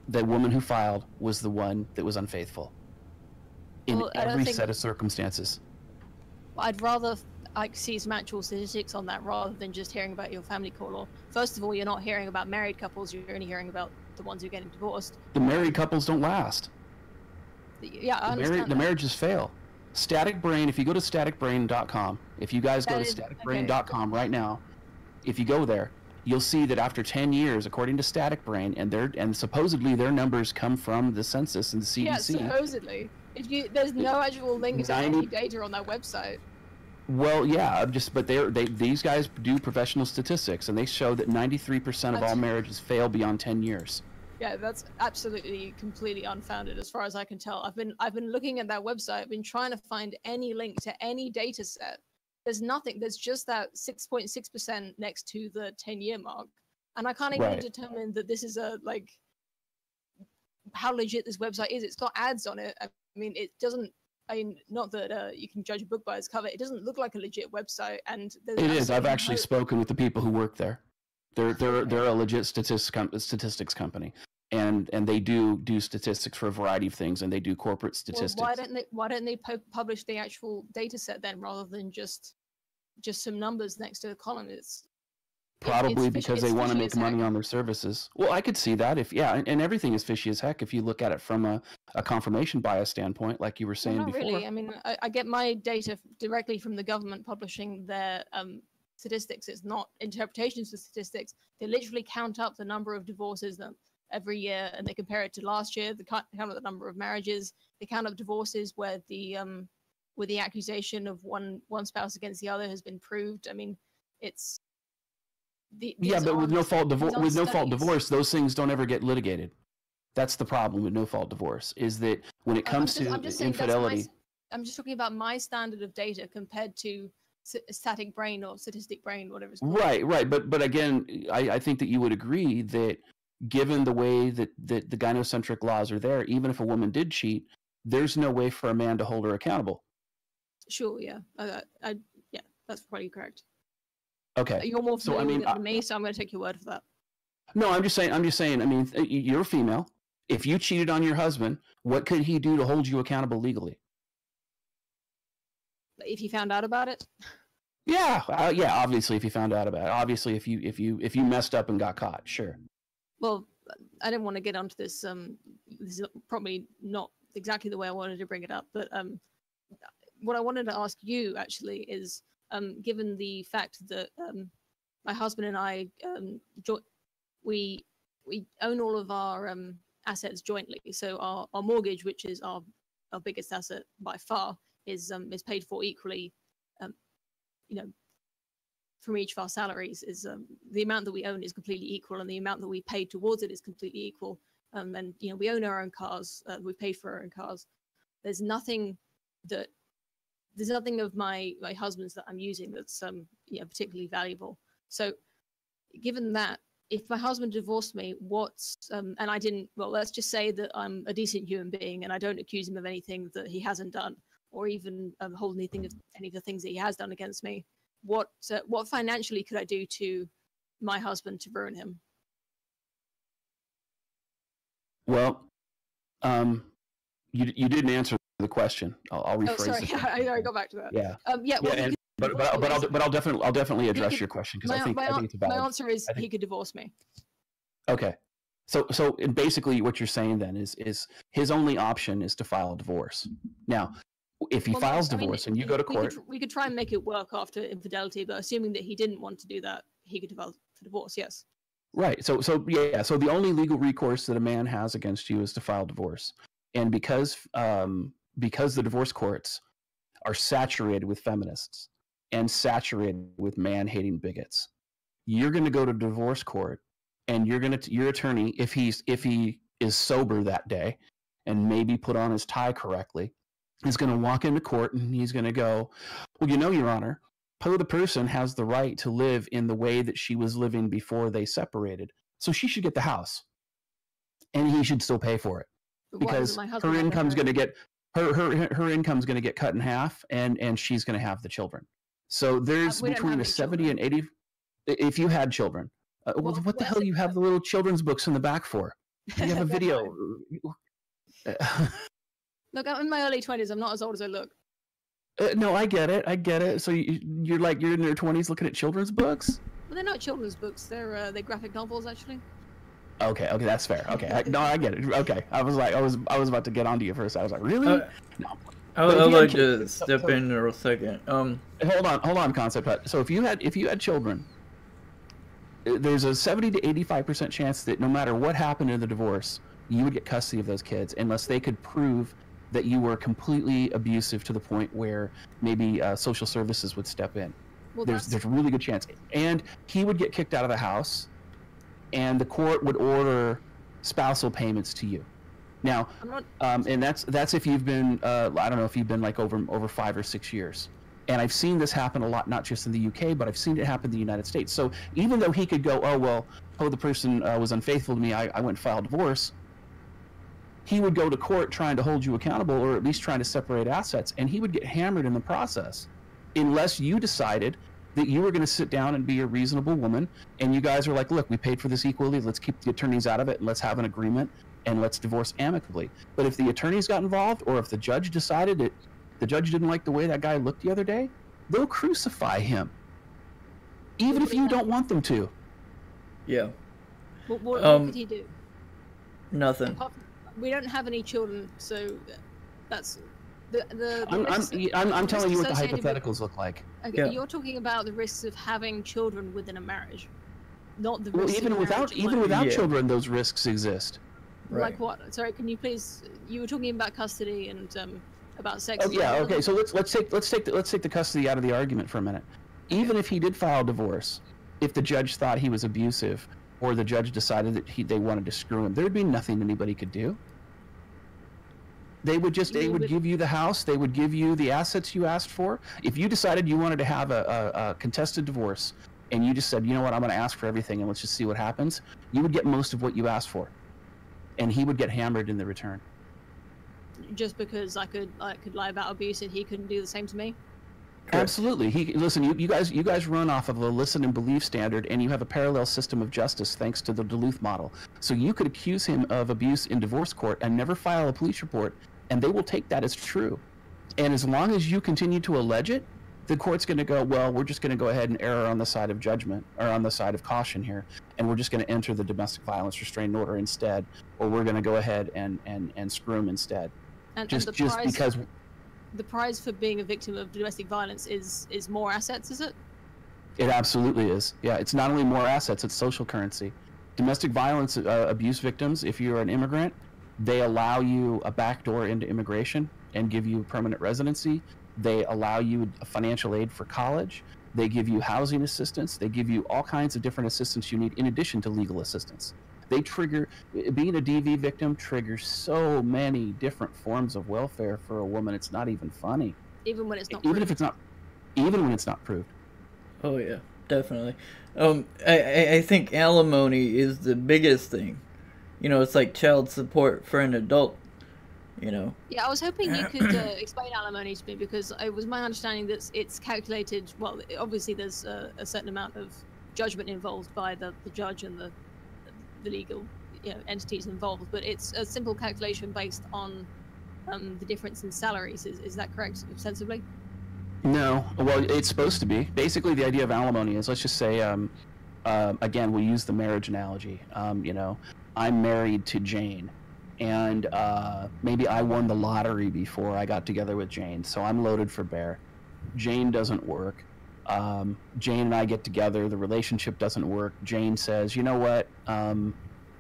the woman who filed was the one that was unfaithful. In every set of circumstances. I'd rather see some actual statistics on that rather than just hearing about your family court law. First of all, you're not hearing about married couples, you're only hearing about the ones who are getting divorced. The married couples don't last. Yeah, I understand the marriages fail. Static Brain, if you go to staticbrain.com, if you guys go to staticbrain.com right now, if you go there, you'll see that after 10 years, according to Static Brain, and supposedly their numbers come from the census and the CDC. Yeah, supposedly. There's no actual links to any data on that website. Well, yeah, but these guys do professional statistics, and they show that 93% of all marriages fail beyond 10 years. Yeah, that's absolutely completely unfounded as far as I can tell. I've been looking at that website. I've been trying to find any link to any data set. There's nothing. There's just that 6.6% next to the 10-year mark, and I can't even determine that this is how legit this website is. It's got ads on it. I mean, it doesn't. I mean, not that you can judge a book by its cover. It doesn't look like a legit website, and it is. I've actually spoken with the people who work there. They're a legit statistics company, and they do statistics for a variety of things, and they do corporate statistics. Well, why don't they publish the actual data set then, rather than just some numbers next to a column? Probably because they want to make money on their services. Well, I could see that and everything is fishy as heck if you look at it from a confirmation bias standpoint, like you were saying before. Not really. I mean, I get my data directly from the government publishing their statistics. It's not interpretations of statistics. They literally count up the number of divorces every year, and they compare it to last year. They count up the number of marriages. They count up divorces where the accusation of one spouse against the other has been proved. I mean, it's but with no fault divorce, those things don't ever get litigated. That's the problem with no fault divorce, is that when it comes to infidelity. I'm just talking about my standard of data compared to Static Brain or Statistic Brain, whatever it's called. Right. But again, I think that you would agree that given the way that the gynocentric laws are there, even if a woman did cheat, there's no way for a man to hold her accountable. Sure, yeah. Yeah, that's probably correct. Okay. You're more familiar with it than me, so I'm going to take your word for that. No, I'm just saying. I mean, you're female. If you cheated on your husband, what could he do to hold you accountable legally? If he found out about it? Yeah. Obviously, if you found out about it. Obviously, if you messed up and got caught, sure. Well, I didn't want to get onto this. This is probably not exactly the way I wanted to bring it up, but what I wanted to ask you actually is, given the fact that my husband and I we own all of our assets jointly. So our mortgage, which is our biggest asset by far, is paid for equally, from each of our salaries is the amount that we own is completely equal, and the amount that we pay towards it is completely equal. And you know, we own our own cars. We pay for our own cars. There's nothing of my husband's that I'm using that's you know, particularly valuable. So, given that, if my husband divorced me, and I didn't, well, let's just say that I'm a decent human being and I don't accuse him of anything that he hasn't done, or even hold anything of any of the things that he has done against me. What financially could I do to my husband to ruin him? Well, you didn't answer the question. I'll rephrase. Oh, sorry, I got back to that. Yeah. Yeah. Well, yeah, but I'll definitely address your question because I think it's valid. My answer is he could divorce me. Okay. So basically, what you're saying then is his only option is to file a divorce. Now, if he files divorce and you go to court, we could try and make it work after infidelity, but assuming that he didn't want to do that, he could file for divorce. Yes. Right. So the only legal recourse that a man has against you is to file divorce, and because the divorce courts are saturated with feminists and saturated with man-hating bigots, you're going to go to divorce court, and your attorney, if he is sober that day and maybe put on his tie correctly, is going to walk into court and he's going to go, well, you know, Your Honor, the person has the right to live in the way that she was living before they separated, so she should get the house, and he should still pay for it because her income's going to get her income's going to get cut in half, and she's going to have the children. So there's between a 70 and 80. If you had children, what the hell do you have the little children's books in the back for? You have a video. Look, I'm in my early 20s. I'm not as old as I look. No, I get it. So you're in your 20s looking at children's books? Well, they're not children's books. They're graphic novels, actually. Okay, that's fair. Okay, I get it. Okay, I was about to get onto you first. I was like, really? No. I would like to step in for a second. Hold on, ConceptHut. So if you had children, there's a 70 to 85% chance that no matter what happened in the divorce, you would get custody of those kids unless they could prove that you were completely abusive to the point where maybe social services would step in. Well, there's a really good chance, and he would get kicked out of the house, and the court would order spousal payments to you. Now, and that's if you've been I don't know if you've been like over 5 or 6 years. And I've seen this happen a lot, not just in the UK, but I've seen it happen in the United States. So even though he could go, the person was unfaithful to me, I went and filed divorce, he would go to court trying to hold you accountable, or at least trying to separate assets, and he would get hammered in the process unless you decided that you were going to sit down and be a reasonable woman, and you guys are like, look, we paid for this equally, let's keep the attorneys out of it, and let's have an agreement, and let's divorce amicably. But if the attorneys got involved, or if the judge decided that the judge didn't like the way that guy looked the other day, they'll crucify him, even if you don't want them to. Yeah. What could he do? Nothing. We don't have any children, so that's I'm telling you what the hypotheticals look like. Okay, yeah. You're talking about the risks of having children within a marriage, not the risks. Well, even without children, those risks exist. Right. Like what? Sorry, can you please? You were talking about custody and about sex. Oh yeah. Okay. So let's take the custody out of the argument for a minute. Okay. Even if he did file divorce, if the judge thought he was abusive, or the judge decided that they wanted to screw him, there'd be nothing anybody could do. They would give you the house. They would give you the assets you asked for. If you decided you wanted to have a contested divorce, and you just said, you know what, I'm going to ask for everything, and let's just see what happens, you would get most of what you asked for, and he would get hammered in the return. Just because I could lie about abuse, and he couldn't do the same to me. Absolutely. Listen, you guys run off of a listen and believe standard, and you have a parallel system of justice thanks to the Duluth model. So you could accuse him of abuse in divorce court and never file a police report, and they will take that as true. And as long as you continue to allege it, the court's going to go, well, we're just going to go ahead and err on the side of judgment, or on the side of caution here, and we're just going to enter the domestic violence restraining order instead, or we're going to go ahead and screw him instead. And just because. The prize for being a victim of domestic violence is more assets, is it? It absolutely is. Yeah, it's not only more assets, it's social currency. Domestic violence abuse victims, if you're an immigrant, they allow you a backdoor into immigration and give you permanent residency. They allow you financial aid for college. They give you housing assistance. They give you all kinds of different assistance you need in addition to legal assistance. They trigger, being a DV victim triggers so many different forms of welfare for a woman. It's not even funny. Even when it's not Even proved. if it's not, even when it's not proved. Oh yeah, definitely. I think alimony is the biggest thing. You know, it's like child support for an adult. You know. Yeah, I was hoping you could explain alimony to me, because it was my understanding that it's calculated. Well, obviously there's a certain amount of judgment involved by the judge and the legal entities involved, but it's a simple calculation based on the difference in salaries. Is that correct, ostensibly? No, well, it's supposed to be. Basically, the idea of alimony is, let's just say, again, we use the marriage analogy. You know, I'm married to Jane, and maybe I won the lottery before I got together with Jane, so I'm loaded for bear. Jane doesn't work. Jane and I get together, the relationship doesn't work. Jane says, you know what,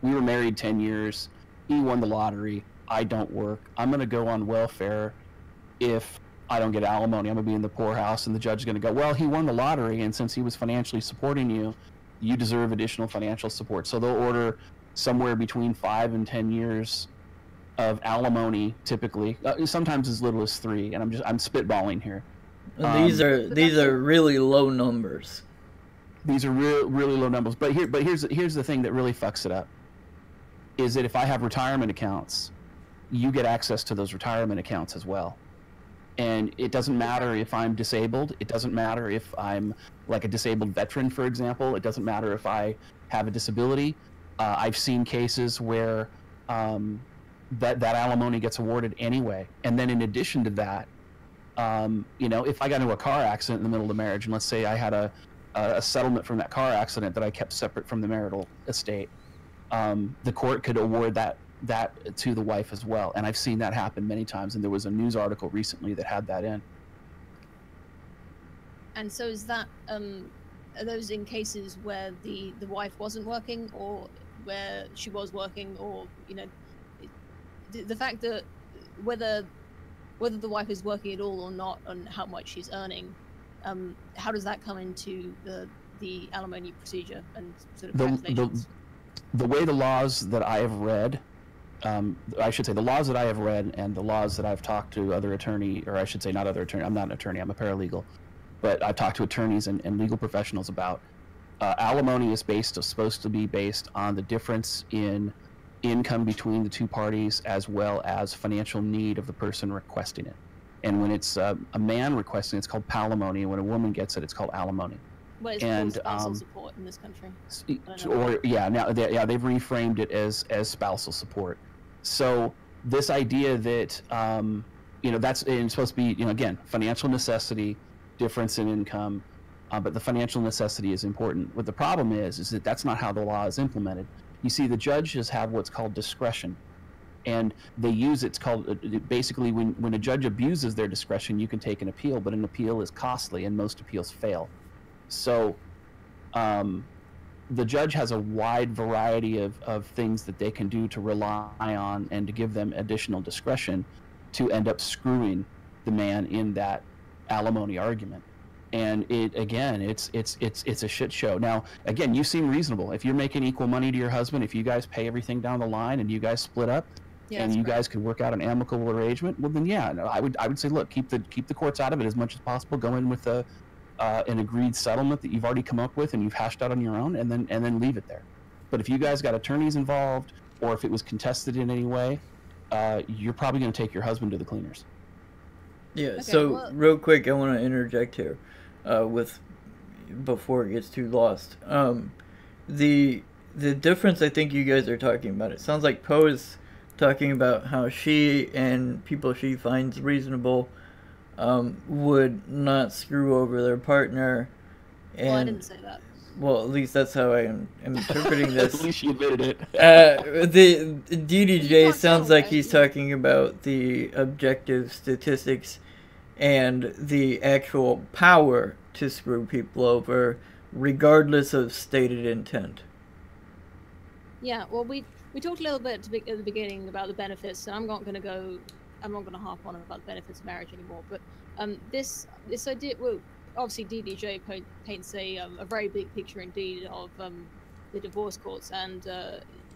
we were married 10 years, he won the lottery, I don't work, I'm going to go on welfare if I don't get alimony, I'm going to be in the poorhouse, and the judge is going to go, well, he won the lottery, and since he was financially supporting you, you deserve additional financial support. So they'll order somewhere between 5 and 10 years of alimony, typically, sometimes as little as 3, and I'm spitballing here. These are really low numbers. These are really low numbers. But here's the thing that really fucks it up. Is that if I have retirement accounts, you get access to those retirement accounts as well. And it doesn't matter if I'm disabled. It doesn't matter if I'm like a disabled veteran, for example. It doesn't matter if I have a disability. I've seen cases where that alimony gets awarded anyway. And then in addition to that, you know, if I got into a car accident in the middle of the marriage, and let's say I had a settlement from that car accident that I kept separate from the marital estate, the court could award that to the wife as well. And I've seen that happen many times, and there was a news article recently that had that in. And so is that are those in cases where the wife wasn't working, or where she was working, or the fact that whether the wife is working at all or not, and how much she's earning, how does that come into the alimony procedure and sort of calculations? The way the laws that I have read, I should say the laws that I have read and the laws that I've talked to other attorney, or I should say not other attorney, I'm not an attorney, I'm a paralegal, but I've talked to attorneys and legal professionals about alimony is supposed to be based on the difference in income between the two parties, as well as financial need of the person requesting it. And when it's a man requesting it, it's called palimony, and when a woman gets it, it's called alimony. Well, it's called spousal support in this country. They've reframed it as spousal support. So this idea that that's supposed to be, again, financial necessity, difference in income, but the financial necessity is important. What the problem is that that's not how the law is implemented. You see, the judges have what's called discretion, and they use it's called basically when a judge abuses their discretion, you can take an appeal, but an appeal is costly, and most appeals fail. So the judge has a wide variety of things that they can do to rely on and to give them additional discretion to end up screwing the man in that alimony argument. And it's a shit show. Now, again, you seem reasonable. If you're making equal money to your husband, if you guys pay everything down the line and you guys split up, and you guys can work out an amicable arrangement, well then I would say, look, keep the courts out of it as much as possible. Go in with an agreed settlement that you've already come up with and you've hashed out on your own, and then leave it there. But if you guys got attorneys involved, or if it was contested in any way, you're probably going to take your husband to the cleaners. Yeah. Okay, so real quick, I want to interject here, before it gets too lost. The difference I think you guys are talking about, it sounds like Poe is talking about how she and people she finds reasonable would not screw over their partner. And, well, I didn't say that. Well, at least that's how I am interpreting this. At least you admitted it. The DDJ sounds like he's talking about the objective statistics and the actual power to screw people over, regardless of stated intent. Yeah, well, we talked a little bit at the beginning about the benefits, and I'm not going to harp on about the benefits of marriage anymore. But this idea, well, obviously DDJ paints a very big picture indeed of the divorce courts, and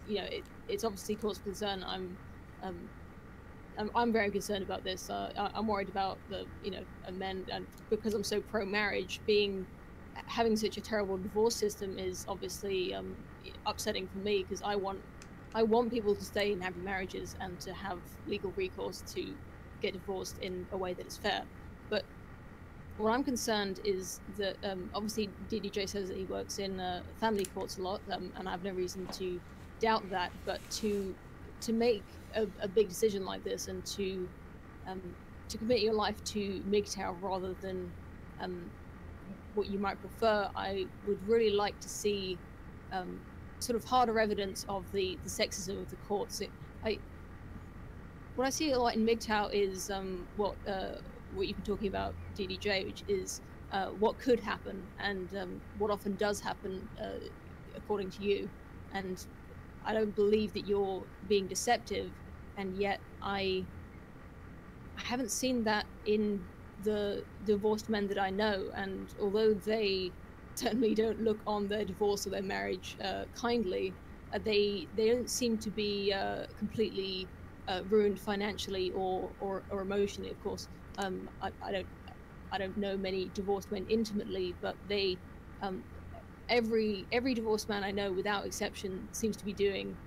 you know, it's obviously cause for concern. I'm very concerned about this. I'm worried about the, you know, men, and because I'm so pro-marriage, having such a terrible divorce system is obviously upsetting for me, because I want people to stay in happy marriages and to have legal recourse to get divorced in a way that is fair. But what I'm concerned is that obviously DDJ says that he works in family courts a lot, and I have no reason to doubt that. But to make a big decision like this, and to commit your life to MGTOW rather than what you might prefer, I would really like to see sort of harder evidence of the sexism of the courts. What I see a lot in MGTOW is what you've been talking about, DDJ, which is what could happen, and what often does happen, according to you. And I don't believe that you're being deceptive, and yet I haven't seen that in the divorced men that I know. And although they certainly don't look on their divorce or their marriage kindly, they don't seem to be completely ruined financially or emotionally. Of course, I don't know many divorced men intimately, but they every divorced man I know, without exception, seems to be doing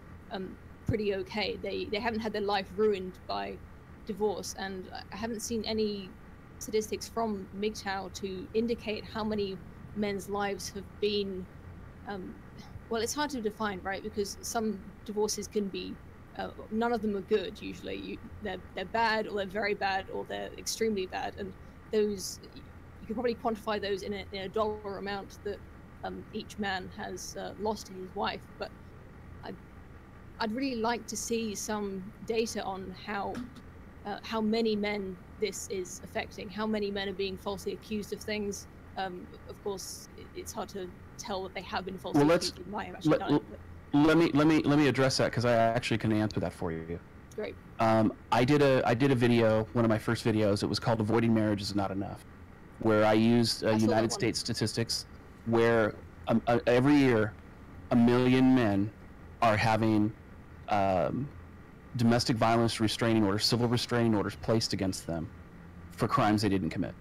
pretty okay. They haven't had their life ruined by divorce, and I haven't seen any statistics from MGTOW to indicate how many men's lives have been well, it's hard to define, right? Because some divorces can be none of them are good. Usually they're bad, or they're very bad, or they're extremely bad, and those, you can probably quantify those in a dollar amount that each man has lost to his wife. But I'd really like to see some data on how many men this is affecting, how many men are being falsely accused of things. Of course, it's hard to tell that they have been falsely accused. Let me address that, because I actually can answer that for you. Great. I did a video, one of my first videos. It was called "Avoiding Marriage Is Not Enough," where I used United States statistics, where every year 1 million men are having domestic violence restraining orders, civil restraining orders placed against them for crimes they didn't commit.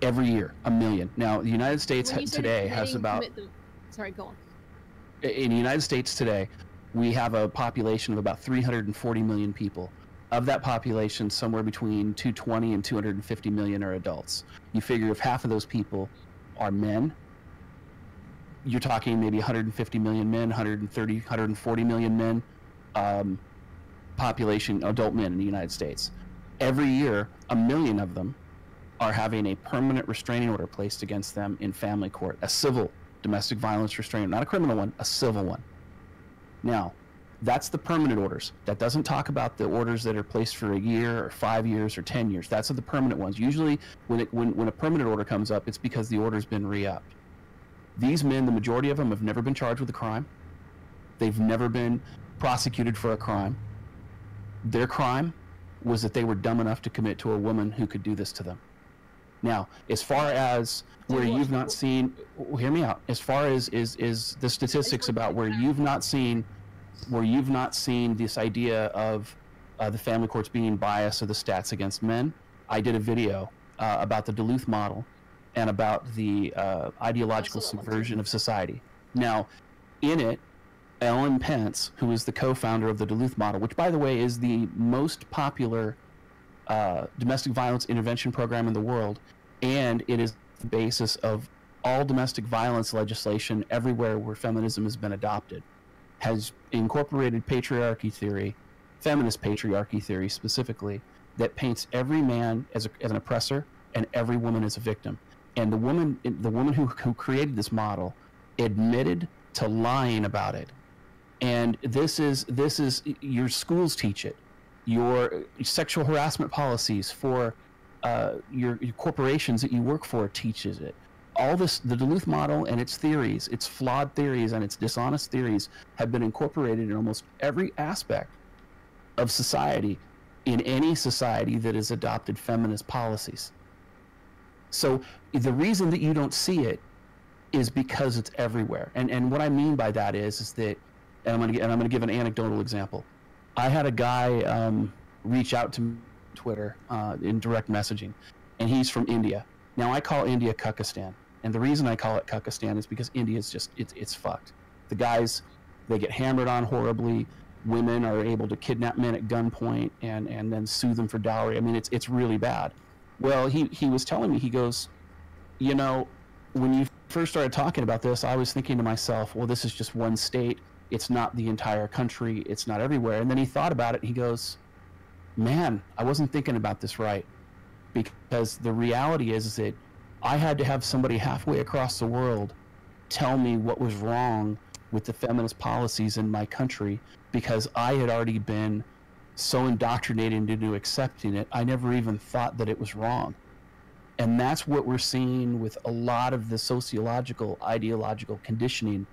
Every year, 1 million. Now, the United States today has about... Sorry, go on. In the United States today, we have a population of about 340 million people. Of that population, somewhere between 220 and 250 million are adults. You figure if half of those people are men, you're talking maybe 150 million men, 130, 140 million men, population, adult men in the United States. Every year, 1 million of them are having a permanent restraining order placed against them in family court, a civil domestic violence restraining, not a criminal one, a civil one. Now, that's the permanent orders. That doesn't talk about the orders that are placed for a year or 5 years or 10 years. That's the permanent ones. Usually, when a permanent order comes up, it's because the order's been re-upped. These men, the majority of them, have never been charged with a crime. They've never been prosecuted for a crime. Their crime was that they were dumb enough to commit to a woman who could do this to them. Now, as far as where you've not seen, hear me out. As far as is the statistics about where you've not seen this idea of the family courts being biased or the stats against men, I did a video about the Duluth model and about the ideological subversion of society. Now, in it, Ellen Pence, who is the co-founder of the Duluth model, which, by the way, is the most popular domestic violence intervention program in the world, and it is the basis of all domestic violence legislation everywhere where feminism has been adopted, has incorporated patriarchy theory, feminist patriarchy theory specifically, that paints every man as an oppressor and every woman as a victim. And the woman who created this model admitted to lying about it. And this is your schools teach it. Your sexual harassment policies for your corporations that you work for teaches it. All this, the Duluth model and its theories, its flawed theories and its dishonest theories, have been incorporated in almost every aspect of society, in any society that has adopted feminist policies. So the reason that you don't see it is because it's everywhere. And what I mean by that is that, and I'm gonna give an anecdotal example. I had a guy reach out to me on Twitter in direct messaging, and he's from India. Now I call India Kukistan, and the reason I call it Kukistan is because India is just it's fucked. The guys, they get hammered on horribly. Women are able to kidnap men at gunpoint and then sue them for dowry. I mean, it's really bad. Well, he was telling me, he goes, you know, when you first started talking about this, I was thinking to myself, well, this is just one state. It's not the entire country. It's not everywhere. And then he thought about it. And he goes, man, I wasn't thinking about this right. Because the reality is that I had to have somebody halfway across the world tell me what was wrong with the feminist policies in my country, because I had already been so indoctrinated into accepting it, I never even thought that it was wrong. And that's what we're seeing with a lot of the sociological, ideological conditioning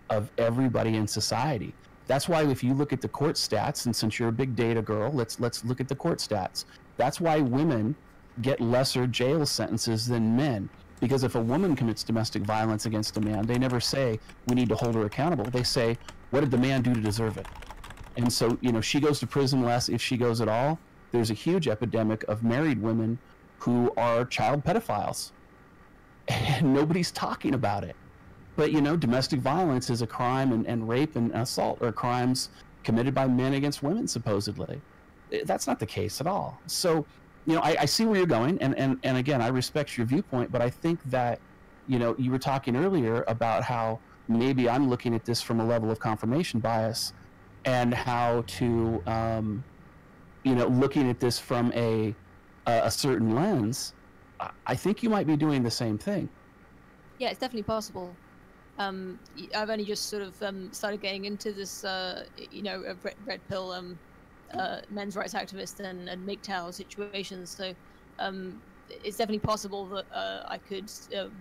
of everybody in society. That's why if you look at the court stats, and since you're a big data girl, let's look at the court stats. That's why women get lesser jail sentences than men. Because if a woman commits domestic violence against a man, they never say, we need to hold her accountable. They say, what did the man do to deserve it? And so, you know, she goes to prison less if she goes at all. There's a huge epidemic of married women who are child pedophiles. And nobody's talking about it. But, you know, domestic violence is a crime, and rape and assault are crimes committed by men against women, supposedly. That's not the case at all. So, you know, I see where you're going, and again, I respect your viewpoint, but I think that, you know, you were talking earlier about how maybe I'm looking at this from a level of confirmation bias, and how to, you know, looking at this from a certain lens. I think you might be doing the same thing. Yeah, it's definitely possible. I've only just sort of started getting into this, you know, red pill men's rights activist and MGTOW situations. So it's definitely possible that I could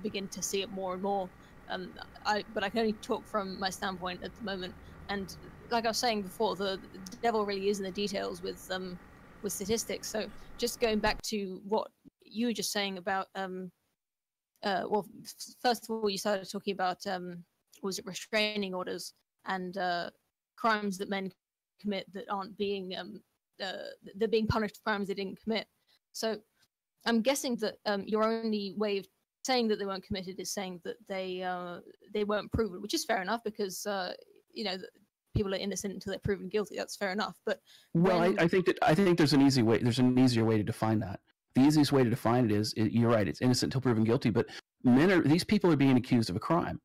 begin to see it more and more. But I can only talk from my standpoint at the moment. And like I was saying before, the devil really is in the details with statistics. So just going back to what you were just saying about, well, first of all, you started talking about was it restraining orders and crimes that men commit that aren't being they're being punished for crimes they didn't commit. So I'm guessing that your only way of saying that they weren't committed is saying that they weren't proven, which is fair enough, because you know, people are innocent until they're proven guilty. That's fair enough. But well, I think there's an easy way. There's an easier way to define that. The easiest way to define it is, you're right, it's innocent until proven guilty. But these people are being accused of a crime.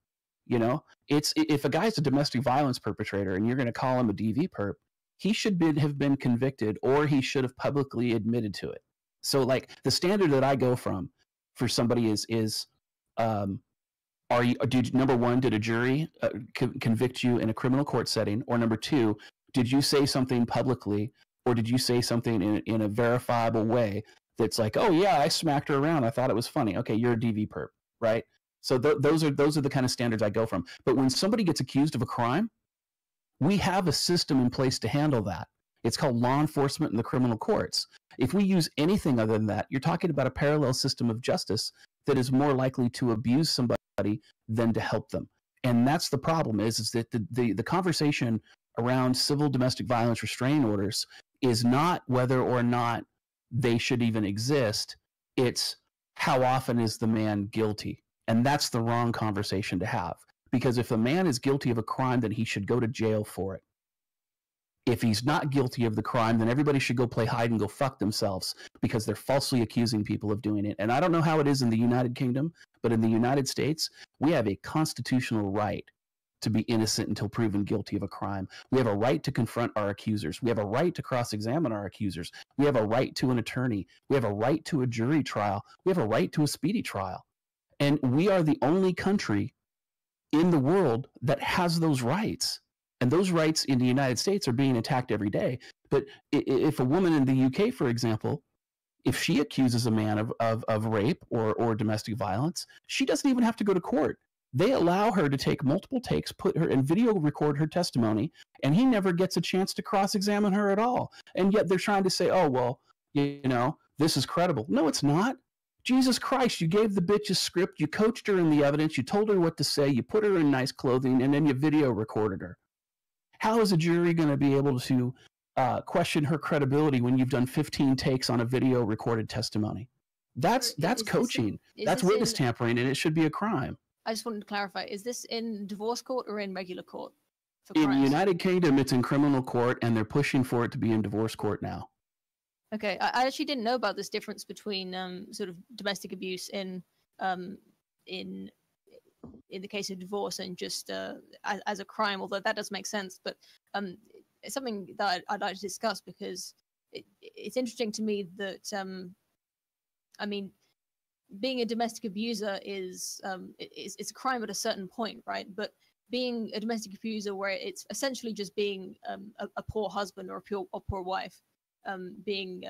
You know, if a guy's a domestic violence perpetrator and you're going to call him a DV perp, he should have been convicted, or he should have publicly admitted to it. So, like, the standard that I go from for somebody is number one, did a jury convict you in a criminal court setting? Or number two, did you say something publicly, or did you say something in a verifiable way that's like, oh yeah, I smacked her around, I thought it was funny. Okay, you're a DV perp, right? So those are the kind of standards I go from. But when somebody gets accused of a crime, we have a system in place to handle that. It's called law enforcement in the criminal courts. If we use anything other than that, you're talking about a parallel system of justice that is more likely to abuse somebody than to help them. And that's the problem, is that the conversation around civil domestic violence restraining orders is not whether or not they should even exist. It's how often is the man guilty? And that's the wrong conversation to have. Because if a man is guilty of a crime, then he should go to jail for it. If he's not guilty of the crime, then everybody should go play hide and go fuck themselves, because they're falsely accusing people of doing it. And I don't know how it is in the United Kingdom, but in the United States, we have a constitutional right to be innocent until proven guilty of a crime. We have a right to confront our accusers. We have a right to cross-examine our accusers. We have a right to an attorney. We have a right to a jury trial. We have a right to a speedy trial. And we are the only country in the world that has those rights. And those rights in the United States are being attacked every day. But if a woman in the UK, for example, if she accuses a man of rape or domestic violence, she doesn't even have to go to court. They allow her to take multiple takes, put her in video, record her testimony, and he never gets a chance to cross-examine her at all. And yet they're trying to say, oh, well, you know, this is credible. No, it's not. Jesus Christ, you gave the bitch a script, you coached her in the evidence, you told her what to say, you put her in nice clothing, and then you video recorded her. How is a jury going to be able to question her credibility when you've done 15 takes on a video recorded testimony? That's coaching. That's witness tampering, and it should be a crime. I just wanted to clarify, is this in divorce court or in regular court? In the United Kingdom, it's in criminal court, and they're pushing for it to be in divorce court now. Okay, I actually didn't know about this difference between sort of domestic abuse in the case of divorce and just as a crime, although that does make sense. But it's something that I'd like to discuss because it's interesting to me that, I mean, being a domestic abuser is it's a crime at a certain point, right? But being a domestic abuser where it's essentially just being a poor husband or a poor wife, being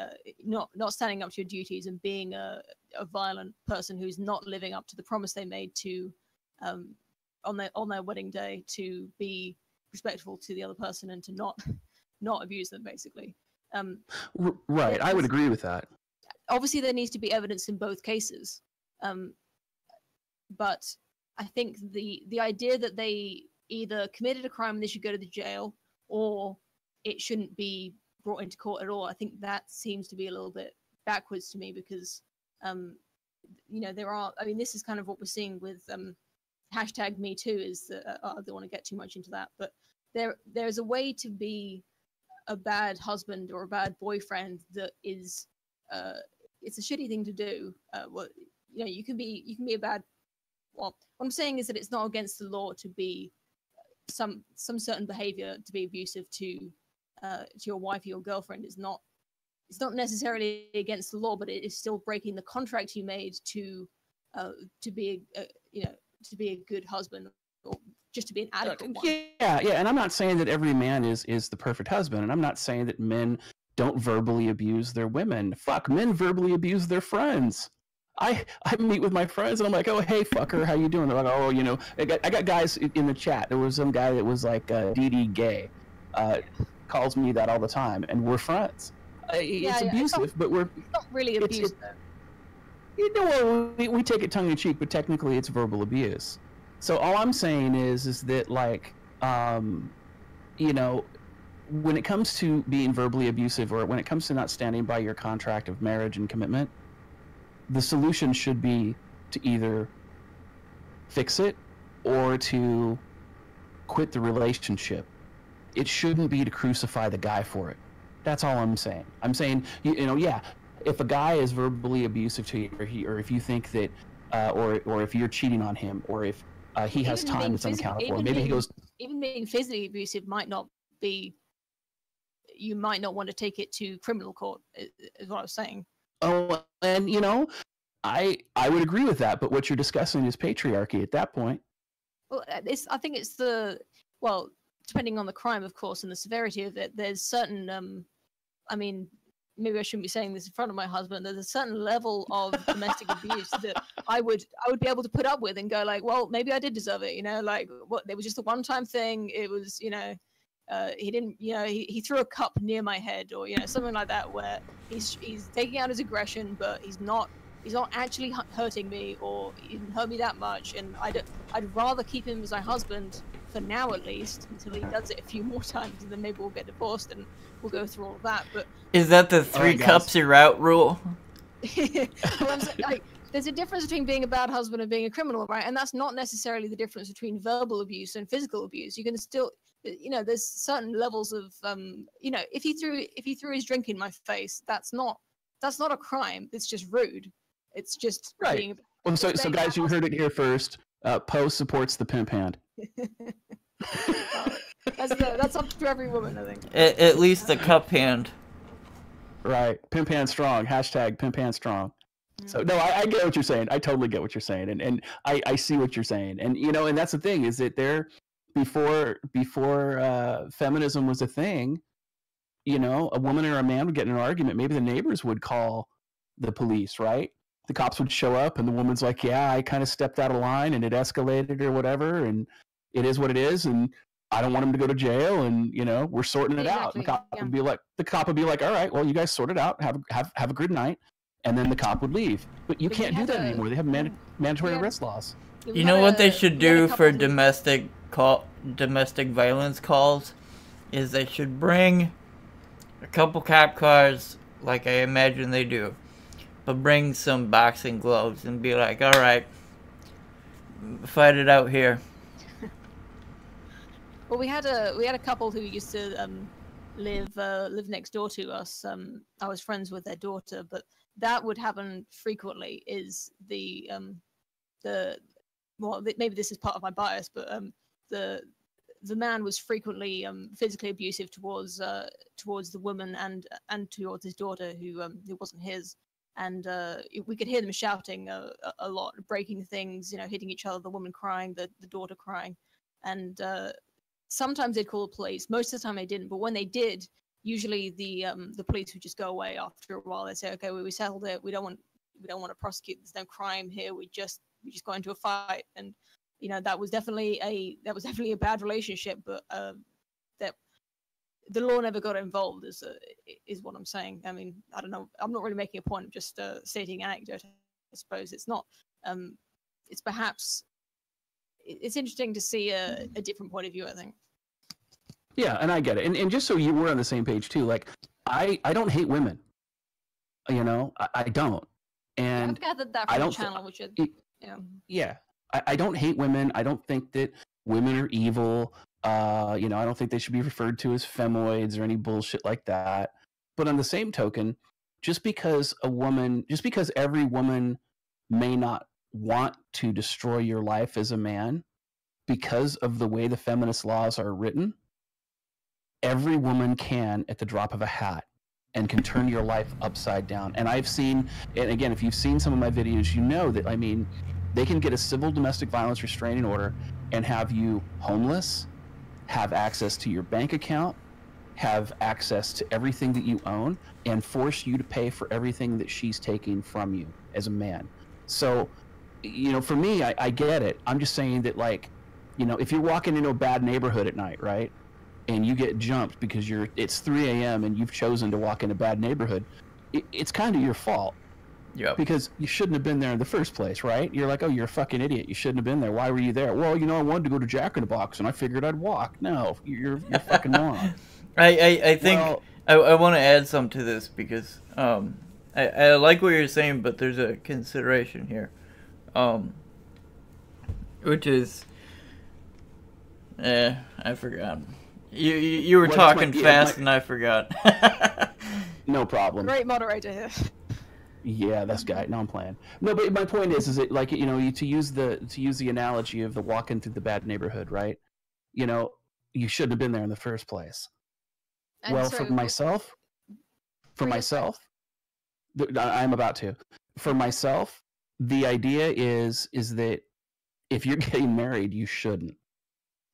not standing up to your duties and being a violent person who's not living up to the promise they made to on their wedding day to be respectful to the other person and to not abuse them, basically. Right, I would agree with that. Obviously, there needs to be evidence in both cases, but I think the idea that they either committed a crime and they should go to the jail, or it shouldn't be brought into court at all, I think that seems to be a little bit backwards to me because, there are, I mean, this is kind of what we're seeing with hashtag Me Too is that, I don't want to get too much into that, but there's a way to be a bad husband or a bad boyfriend that is, it's a shitty thing to do. You can be a bad, well, what I'm saying is that it's not against the law to be some certain behavior to be abusive to your wife or your girlfriend is not, it's not necessarily against the law, but it is still breaking the contract you made to be a good husband or just to be an adequate one. Yeah, and I'm not saying that every man is the perfect husband, and I'm not saying that men don't verbally abuse their women. Fuck, men verbally abuse their friends. I meet with my friends and I'm like, oh, hey, fucker, how you doing? They're like, oh, I got guys in the chat. There was some guy that was like, DD gay. Calls me that all the time, and we're friends. It's abusive, but we're not really abusive. We take it tongue in cheek, but technically it's verbal abuse. So all I'm saying is that, like, when it comes to being verbally abusive, or when it comes to not standing by your contract of marriage and commitment, the solution should be to either fix it or to quit the relationship. It shouldn't be to crucify the guy for it. That's all I'm saying. I'm saying, if a guy is verbally abusive to you, or if you think that, or if you're cheating on him, or if he has time that's unaccounted for, maybe he goes. Even being physically abusive might not be. You might not want to take it to criminal court, is what I was saying. Oh, and I would agree with that. But what you're discussing is patriarchy at that point. Well, I think it's depending on the crime, of course, and the severity of it, there's certain, I mean, maybe I shouldn't be saying this in front of my husband, there's a certain level of domestic abuse that I would be able to put up with and go like, well, maybe I did deserve it, like, what, it was just a one-time thing, it was, he didn't, he threw a cup near my head, or, something like that, where he's taking out his aggression, but he's not actually hurting me, or he didn't hurt me that much, and I'd rather keep him as my husband for now, at least, until he does it a few more times, and then maybe we'll get divorced and we'll go through all of that. But is that the 3 cups you're out rule? Well, I'm saying, there's a difference between being a bad husband and being a criminal, right? And that's not necessarily the difference between verbal abuse and physical abuse. You can still, there's certain levels of, if he threw his drink in my face, that's not a crime. It's just rude. It's just right. Being. Well, so guys, you heard it here first. Poe supports the pimp hand. That's up to every woman, I think. At least the cup hand. Right, pimp hand strong. Hashtag pimp hand strong. So no, I get what you're saying. I totally get what you're saying, and I see what you're saying, and and that's the thing is that before feminism was a thing, a woman or a man would get in an argument. Maybe the neighbors would call the police, right? The cops would show up, and the woman's like, "Yeah, I kind of stepped out of line, and it escalated or whatever, and it is what it is, and I don't want him to go to jail, and we're sorting it out." And the cop would be like, "All right, well, you guys sort it out. Have a good night." and then the cop would leave. But you can't do that anymore. They have mandatory arrest laws. You know what they should do for domestic violence calls is they should bring a couple cop cars, like I imagine they do, but bring some boxing gloves and be like, all right, fight it out here. Well, we had a couple who used to live next door to us. I was friends with their daughter, but that would happen frequently. Is well, maybe this is part of my bias, but the man was frequently physically abusive towards the woman and towards his daughter who wasn't his. And we could hear them shouting a lot, breaking things, hitting each other, the woman crying, the daughter crying. And sometimes they'd call the police. Most of the time they didn't, but when they did, usually the police would just go away after a while. They'd say, okay, we settled it. We don't want to prosecute. There's no crime here. We just got into a fight. And that was definitely a bad relationship, but that the law never got involved is what I'm saying. I mean, I don't know. I'm not really making a point. I'm just stating anecdote. I suppose it's not. It's perhaps. It's interesting to see a different point of view, I think. Yeah, and I get it. And just so we're on the same page too, like I don't hate women. I don't. And I've gathered that from the channel, which yeah. I don't hate women. I don't think that women are evil. I don't think they should be referred to as femoids or any bullshit like that. But on the same token, just because every woman may not want to destroy your life as a man because of the way the feminist laws are written, every woman can at the drop of a hat and can turn your life upside down. And I've seen, and again, if you've seen some of my videos, you know that, I mean, they can get a civil domestic violence restraining order and have you homeless, have access to your bank account, have access to everything that you own, and force you to pay for everything that she's taking from you as a man. So, for me, I get it. I'm just saying that, like, if you're walking into a bad neighborhood at night, right, and you get jumped because it's 3 a.m. and you've chosen to walk in a bad neighborhood, it's kind of your fault. Yeah. Because you shouldn't have been there in the first place, right? You're like, oh, you're a fucking idiot. You shouldn't have been there. Why were you there? Well, I wanted to go to Jack in the Box, and I figured I'd walk. No, you're fucking moron. I think I want to add something to this because I like what you're saying, but there's a consideration here, which is, I forgot. You were talking fast, and I forgot. No problem. Great moderator here. Yeah, this guy. No, I'm playing. No, but my point is it like, to use the analogy of the walking through the bad neighborhood, right? You shouldn't have been there in the first place. And well, for myself, I'm about to. For myself, the idea is that if you're getting married, you shouldn't,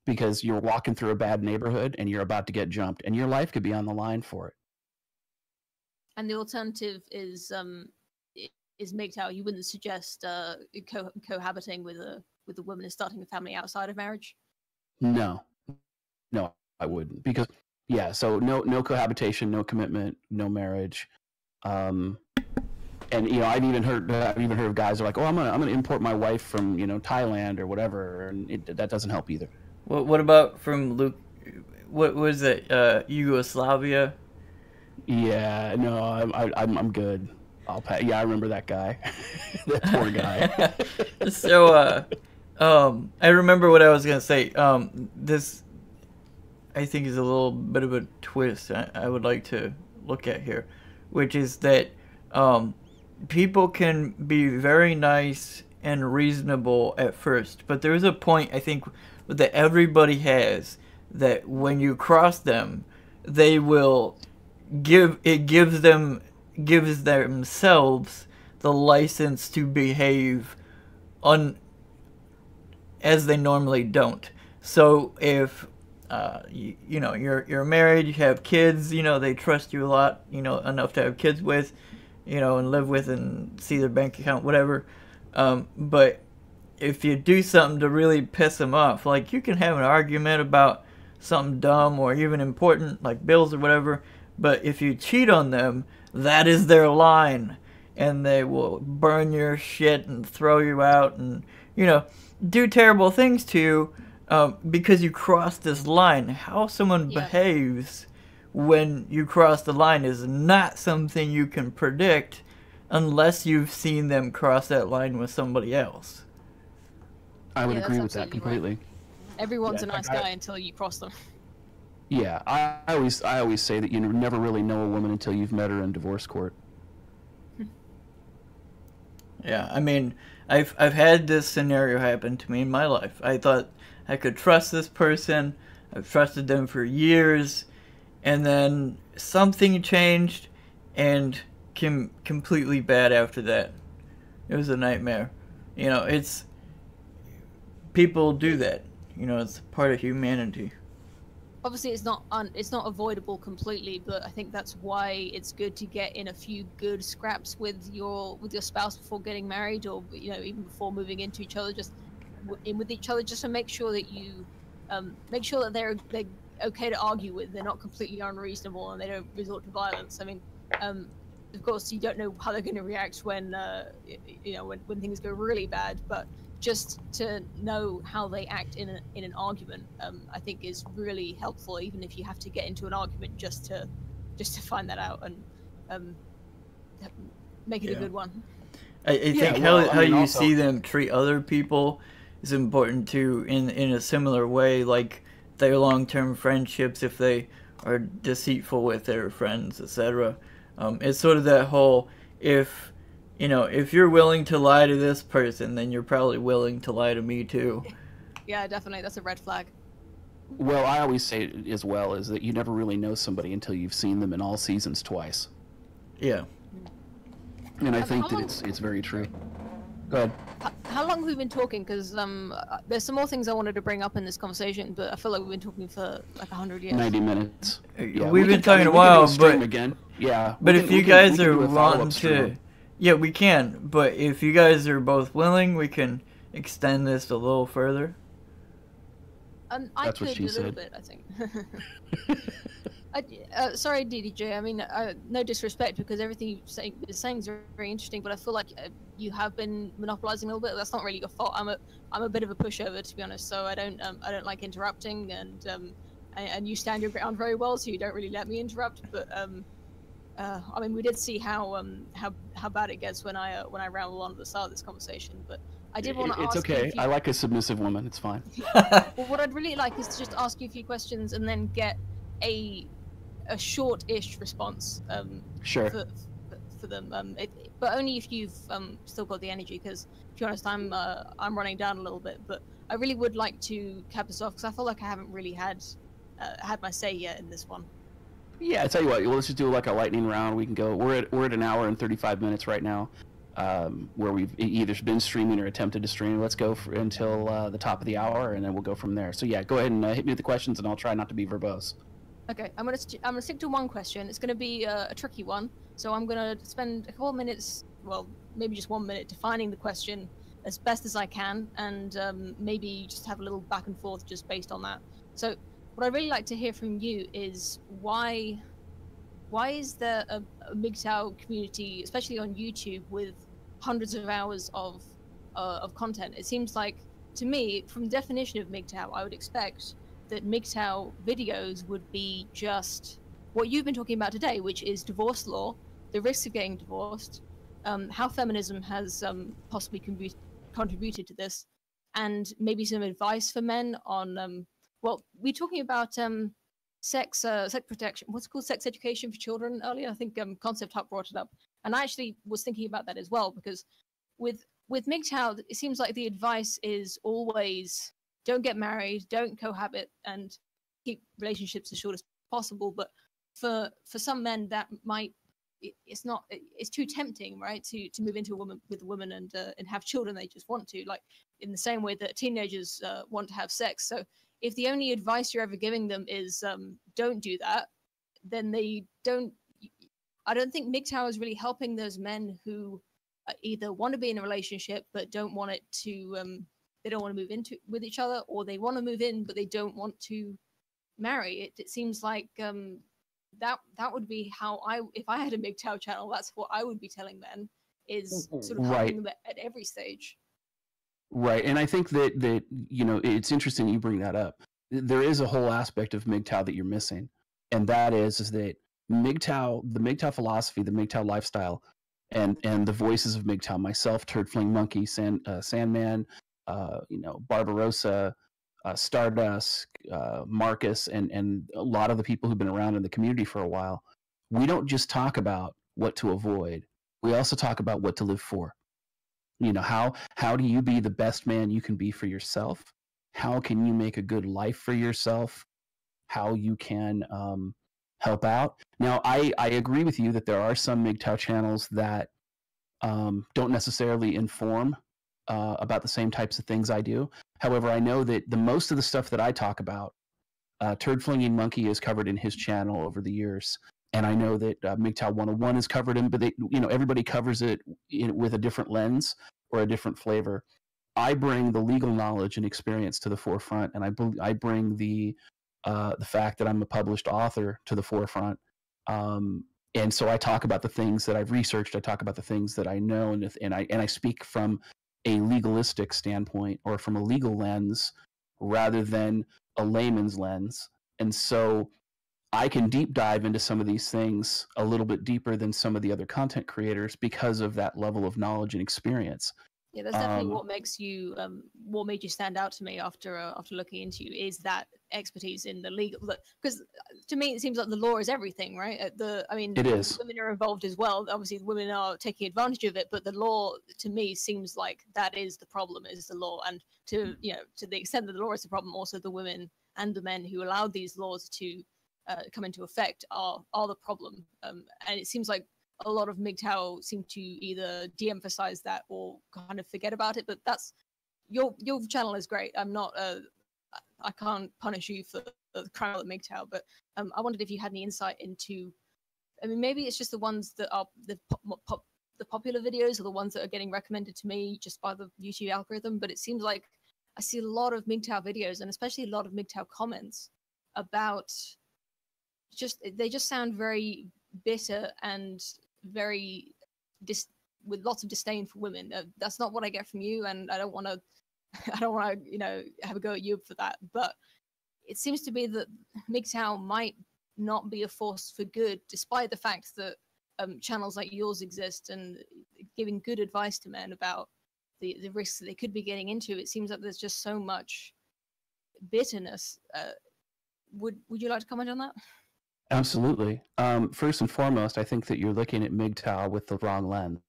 because you're walking through a bad neighborhood and you're about to get jumped, and your life could be on the line for it. And the alternative is MGTOW. You wouldn't suggest cohabiting with a woman and starting a family outside of marriage? No, I wouldn't, because so no cohabitation, no commitment, no marriage, and I've even heard of guys who are like, oh, I'm gonna import my wife from Thailand or whatever, and that doesn't help either. What about from Luke? What was it? Yugoslavia? Yeah, no, I'm good. I'll pay. Yeah, I remember that guy. That poor guy. So, I remember what I was gonna say. This, I think, is a little bit of a twist I would like to look at here, which is that people can be very nice and reasonable at first, but there is a point, I think, that everybody has, that when you cross them, they will gives themselves the license to behave as they normally don't. So if you're married, you have kids, they trust you a lot, enough to have kids with, and live with and see their bank account, whatever. But if you do something to really piss them off, like you can have an argument about something dumb or even important, like bills or whatever, but if you cheat on them, that is their line. and they will burn your shit and throw you out and, you know, do terrible things to you because you crossed this line. How someone behaves when you cross the line is not something you can predict unless you've seen them cross that line with somebody else. I would agree with that completely. Right. Everyone's a nice guy until you cross them. Yeah, I always say that you never really know a woman until you've met her in divorce court. Yeah, I mean, I've had this scenario happen to me in my life. I thought I could trust this person. I've trusted them for years, and then something changed and came completely bad after that. It was a nightmare. You know, it's people do that. You know, it's part of humanity. Obviously, it's not avoidable completely, but I think that's why it's good to get in a few good scraps with your spouse before getting married, or even before moving into each other. Just in with each other, just to make sure that you make sure that they're okay to argue with. They're not completely unreasonable and they don't resort to violence. I mean, of course, you don't know how they're going to react when when things go really bad, but just to know how they act in an argument, I think is really helpful. Even if you have to get into an argument just to find that out and make it a good one. I think how you also see them treat other people is important too. In a similar way, like their long-term friendships, if they are deceitful with their friends, etc. It's sort of that whole if you're willing to lie to this person, then you're probably willing to lie to me too. Yeah, definitely. That's a red flag. Well, I always say as well is that you never really know somebody until you've seen them in all seasons twice. Yeah. And I think that it's very true. Go ahead. How long have we been talking? Because there's some more things I wanted to bring up in this conversation, but I feel like we've been talking for like 100 years. 90 minutes. Yeah, we've been talking a while, but again. Yeah. But if you guys are wanting to, yeah, we can. But if you guys are both willing, we can extend this a little further. I could a little bit, I think. Sorry, DDJ. I mean, no disrespect, because everything you're saying is very interesting, but I feel like you have been monopolizing a little bit. That's not really your fault. I'm a bit of a pushover, to be honest. So I don't like interrupting, and you stand your ground very well, so you don't really let me interrupt. But I mean, we did see how bad it gets when I ramble on at the start of this conversation. But I did want to ask. It's okay. I like a submissive woman. It's fine. Well, what I'd really like is to just ask you a few questions and then get a short-ish response. Sure. For them, but only if you've still got the energy. Because to be honest, I'm running down a little bit. But I really would like to cap this off because I feel like I haven't really had my say yet in this one. Yeah, I tell you what. Let's just do like a lightning round. We can go. We're at an hour and 35 minutes right now, where we've either been streaming or attempted to stream. Let's go until the top of the hour, and then we'll go from there. So yeah, go ahead and hit me with the questions, and I'll try not to be verbose. Okay, I'm gonna stick to one question. It's gonna be a tricky one, so I'm gonna spend a couple of minutes, well, maybe just 1 minute, defining the question as best as I can, and maybe just have a little back and forth just based on that. So, what I'd really like to hear from you is why is there a MGTOW community, especially on YouTube, with hundreds of hours of content? It seems like, to me, from the definition of MGTOW, I would expect that MGTOW videos would be just what you've been talking about today, which is divorce law, the risks of getting divorced, how feminism has possibly contributed to this, and maybe some advice for men on, well, we're talking about sex protection, what's it called, sex education for children earlier. I think ConceptHut brought it up, and I actually was thinking about that as well, because with MGTOW, it seems like the advice is always don't get married, don't cohabit, and keep relationships as short as possible. But for some men, that it's too tempting, right, to move into a woman and have children. They just want to, like in the same way that teenagers want to have sex. So if the only advice you're ever giving them is don't do that, then they don't. I don't think MGTOW is really helping those men who either want to be in a relationship but don't want it to. They don't want to move into with each other, or they want to move in but they don't want to marry. It seems like that would be how if I had a MGTOW channel, that's what I would be telling men. is sort of Right. happening at every stage. Right, and I think that you know, it's interesting you bring that up. There is a whole aspect of MGTOW that you're missing, and that is that MGTOW, the MGTOW philosophy, the MGTOW lifestyle, and the voices of MGTOW, myself, Turd Fling Monkey, Sandman, you know, Barbarossa, Stardust, Marcus, and a lot of the people who've been around in the community for a while. We don't just talk about what to avoid; we also talk about what to live for. You know, how do you be the best man you can be for yourself? How can you make a good life for yourself? How you can help out? Now, I agree with you that there are some MGTOW channels that don't necessarily inform about the same types of things I do. However, I know that the most of the stuff that I talk about, Turd Flinging Monkey is covered in his channel over the years. And I know that MGTOW 101 is covered in, but they, you know, everybody covers it with a different lens or a different flavor. I bring the legal knowledge and experience to the forefront, and I bring the fact that I'm a published author to the forefront. And so I talk about the things that I've researched. I talk about the things that I know, and I speak from a legalistic standpoint or from a legal lens rather than a layman's lens. And so I can deep dive into some of these things a little bit deeper than some of the other content creators because of that level of knowledge and experience. Yeah, that's definitely what makes you, what made you stand out to me after looking into you is that expertise in the legal. Because to me, it seems like the law is everything, right? I mean, it is. Women are involved as well. Obviously, women are taking advantage of it, but the law, to me, seems like that is the problem, is the law, and to the extent that the law is the problem, also the women and the men who allowed these laws to come into effect are the problem. And it seems like a lot of MGTOW seem to either de-emphasize that or kind of forget about it. But that's your channel is great. I'm not I can't punish you for the crime at MGTOW, but I wondered if you had any insight into. I mean, maybe it's just the ones that are the popular videos, or the ones that are getting recommended to me just by the YouTube algorithm. But it seems like I see a lot of MGTOW videos, and especially a lot of MGTOW comments about they just sound very bitter and very with lots of disdain for women. That's not what I get from you, and I don't want to have a go at you for that. But it seems to be that MGTOW might not be a force for good, despite the fact that channels like yours exist and giving good advice to men about the risks that they could be getting into. It seems like there's just so much bitterness. Would you like to comment on that? Absolutely. First and foremost, I think that you're looking at MGTOW with the wrong lens.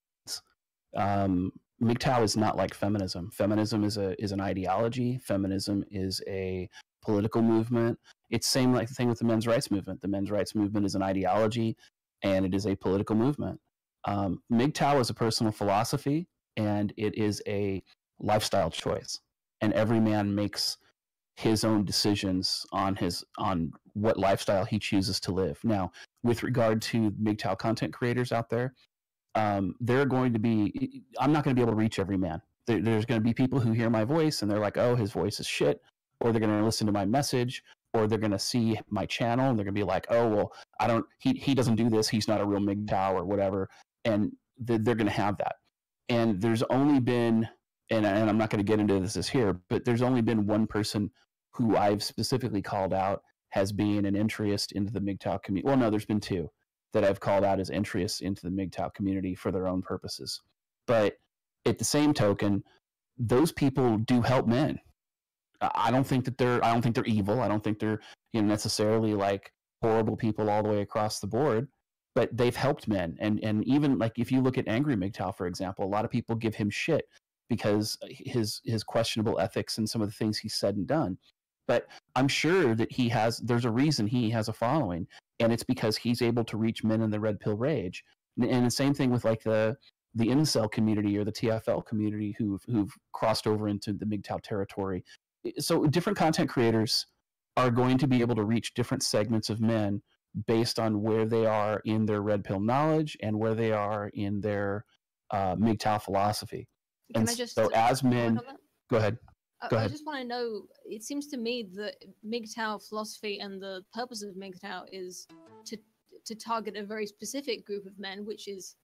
MGTOW is not like feminism. Feminism is an ideology. Feminism is a political movement. It's same like the thing with the men's rights movement. The men's rights movement is an ideology, and it is a political movement. MGTOW is a personal philosophy, and it is a lifestyle choice. And every man makes his own decisions on what lifestyle he chooses to live. Now, with regard to MGTOW content creators out there, there are going to be, I'm not going to be able to reach every man. There's going to be people who hear my voice and they're like, oh, his voice is shit, or they're going to listen to my message, or they're going to see my channel and they're going to be like, oh, well, he doesn't do this, he's not a real MGTOW or whatever, and they're going to have that. And there's only been, and I'm not going to get into this here, but there's only been one person who I've specifically called out as being an interest into the MGTOW community. Well, no, there's been two that I've called out as interests into the MGTOW community for their own purposes. But at the same token, those people do help men. I don't think they're evil. I don't think they're necessarily like horrible people all the way across the board. But they've helped men, and even like if you look at Angry MGTOW, for example, a lot of people give him shit because his questionable ethics and some of the things he's said and done. But I'm sure that there's a reason he has a following, and it's because he's able to reach men in the red pill rage. And the same thing with like the incel community or the TFL community who've crossed over into the MGTOW territory. So different content creators are going to be able to reach different segments of men based on where they are in their red pill knowledge and where they are in their MGTOW philosophy. Can and I just so as men, go ahead. I just want to know, it seems to me that MGTOW philosophy and the purpose of MGTOW is to target a very specific group of men, which is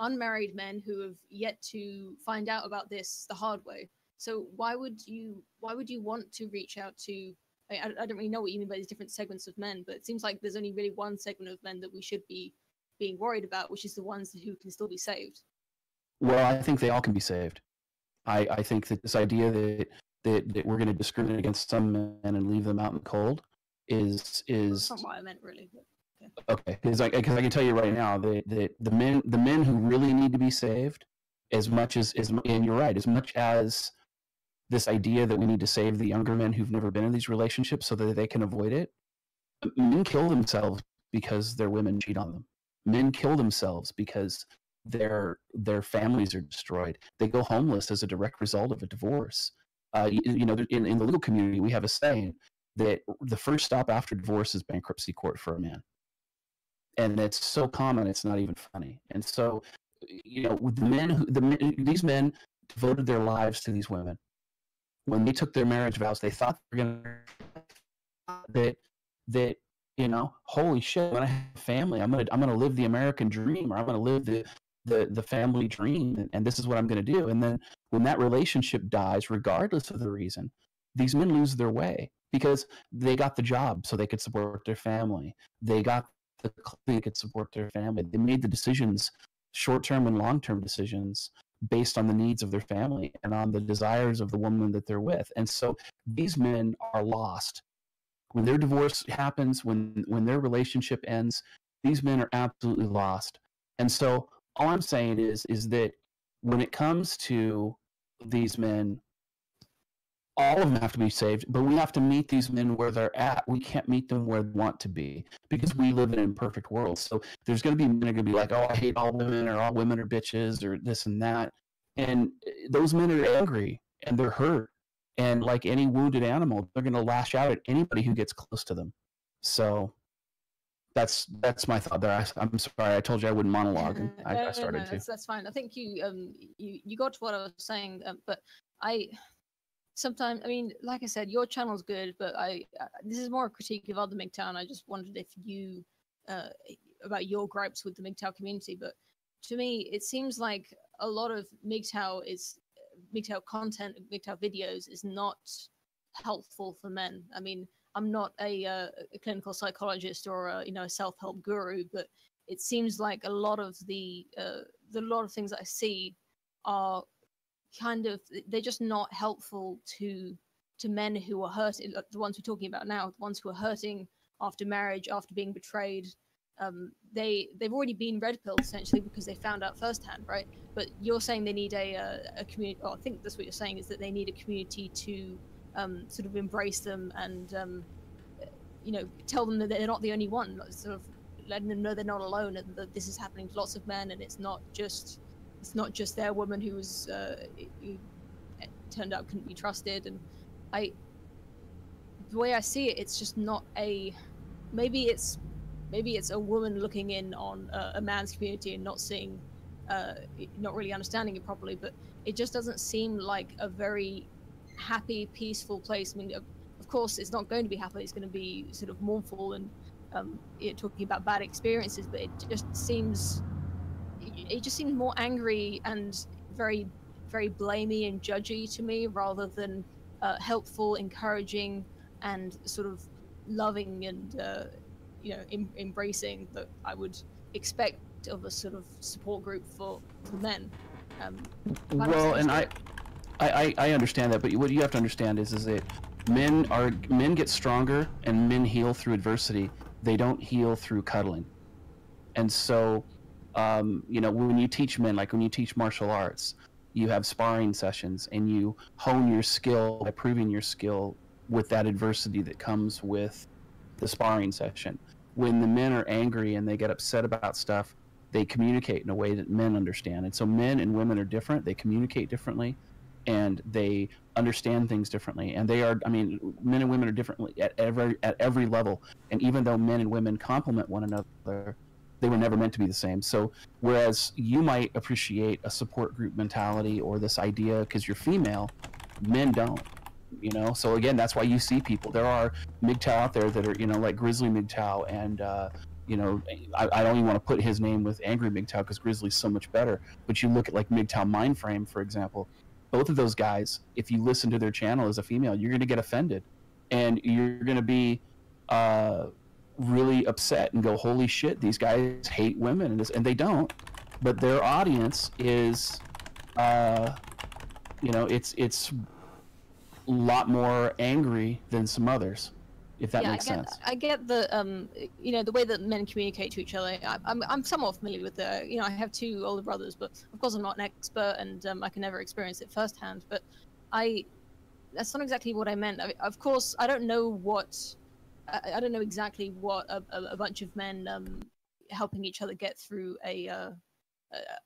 unmarried men who have yet to find out about this the hard way. So why would you want to reach out to? I don't really know what you mean by these different segments of men, but it seems like there's only really one segment of men that we should be being worried about, which is the ones who can still be saved. Well, I think they all can be saved. I think that this idea that we're going to discriminate against some men and leave them out in the cold is That's not what I meant, really. But, okay. Because I can tell you right now that the men who really need to be saved, as much as and you're right, as much as this idea that we need to save the younger men who've never been in these relationships so that they can avoid it. Men kill themselves because their women cheat on them. Men kill themselves because their families are destroyed. They go homeless as a direct result of a divorce. You know, in the legal community, we have a saying that the first stop after divorce is bankruptcy court for a man. And it's so common, it's not even funny. And so, you know, these men devoted their lives to these women. When they took their marriage vows, they thought they were going that you know, holy shit, I'm gonna have a family. I'm gonna live the American dream, or I'm gonna live the family dream, and this is what I'm gonna do. And then when that relationship dies, regardless of the reason, these men lose their way because they got the job so they could support their family. They got the they could support their family. They made the decisions, short-term and long-term decisions, based on the needs of their family and on the desires of the woman that they're with. And so these men are lost. When their divorce happens, when their relationship ends, these men are absolutely lost. And so all I'm saying is that when it comes to these men, all of them have to be saved, but we have to meet these men where they're at. We can't meet them where they want to be because we live in an imperfect world. So there's going to be men that are going to be like, oh, I hate all women, or all women are bitches, or this and that. And those men are angry and they're hurt. And like any wounded animal, they're going to lash out at anybody who gets close to them. So that's my thought there. I'm sorry, I told you I wouldn't monologue, and I started to. That's fine. I think you got to what I was saying, but sometimes, I mean, like I said, your channel's good, but this is more a critique of other MGTOW. I just wondered if you about your gripes with the MGTOW community. But to me, it seems like a lot of MGTOW content, MGTOW videos is not helpful for men. I mean, I'm not a clinical psychologist or a self-help guru, but it seems like a lot of the things that I see are kind of, they're just not helpful to men who are hurting, like the ones we're talking about now, the ones who are hurting after marriage, after being betrayed. They've already been red pilled essentially because they found out firsthand, right? But you're saying they need a community. Or I think that's what you're saying, is that they need a community to sort of embrace them and tell them that they're not the only one. Sort of letting them know they're not alone and that this is happening to lots of men, and it's not just their woman who was who turned out couldn't be trusted. And the way I see it, it's just not a maybe it's a woman looking in on a man's community and not seeing, not really understanding it properly, but it just doesn't seem like a very happy, peaceful place. I mean, of course, it's not going to be happy. It's going to be sort of mournful and talking about bad experiences, but it just seems more angry and very, very blamey and judgy to me, rather than helpful, encouraging, and sort of loving and embracing that I would expect of a sort of support group for men. Well, and I understand that, but what you have to understand is that men get stronger and men heal through adversity. They don't heal through cuddling. And so, when you teach men, like when you teach martial arts, you have sparring sessions and you hone your skill by proving your skill with that adversity that comes with the sparring session. When the men are angry and they get upset about stuff, they communicate in a way that men understand. And so men and women are different. They communicate differently and they understand things differently. And men and women are different at every level. And even though men and women complement one another, they were never meant to be the same. So whereas you might appreciate a support group mentality or this idea because you're female, men don't. So again, that's why you see people. There are MGTOW out there that are, like Grizzly MGTOW and You know, I don't even want to put his name with Angry MGTOW because Grizzly's so much better. But you look at like MGTOW Mindframe, for example. Both of those guys, if you listen to their channel as a female, you're going to get offended, and you're going to be really upset and go, "Holy shit, these guys hate women," and they don't. But their audience is, you know, it's a lot more angry than some others. If that makes sense. I get the you know, the way that men communicate to each other. I'm somewhat familiar with the, you know, I have 2 older brothers, but of course I'm not an expert, and I can never experience it firsthand. But that's not exactly what I meant. Of course, I don't know what, I don't know exactly what a bunch of men helping each other get through a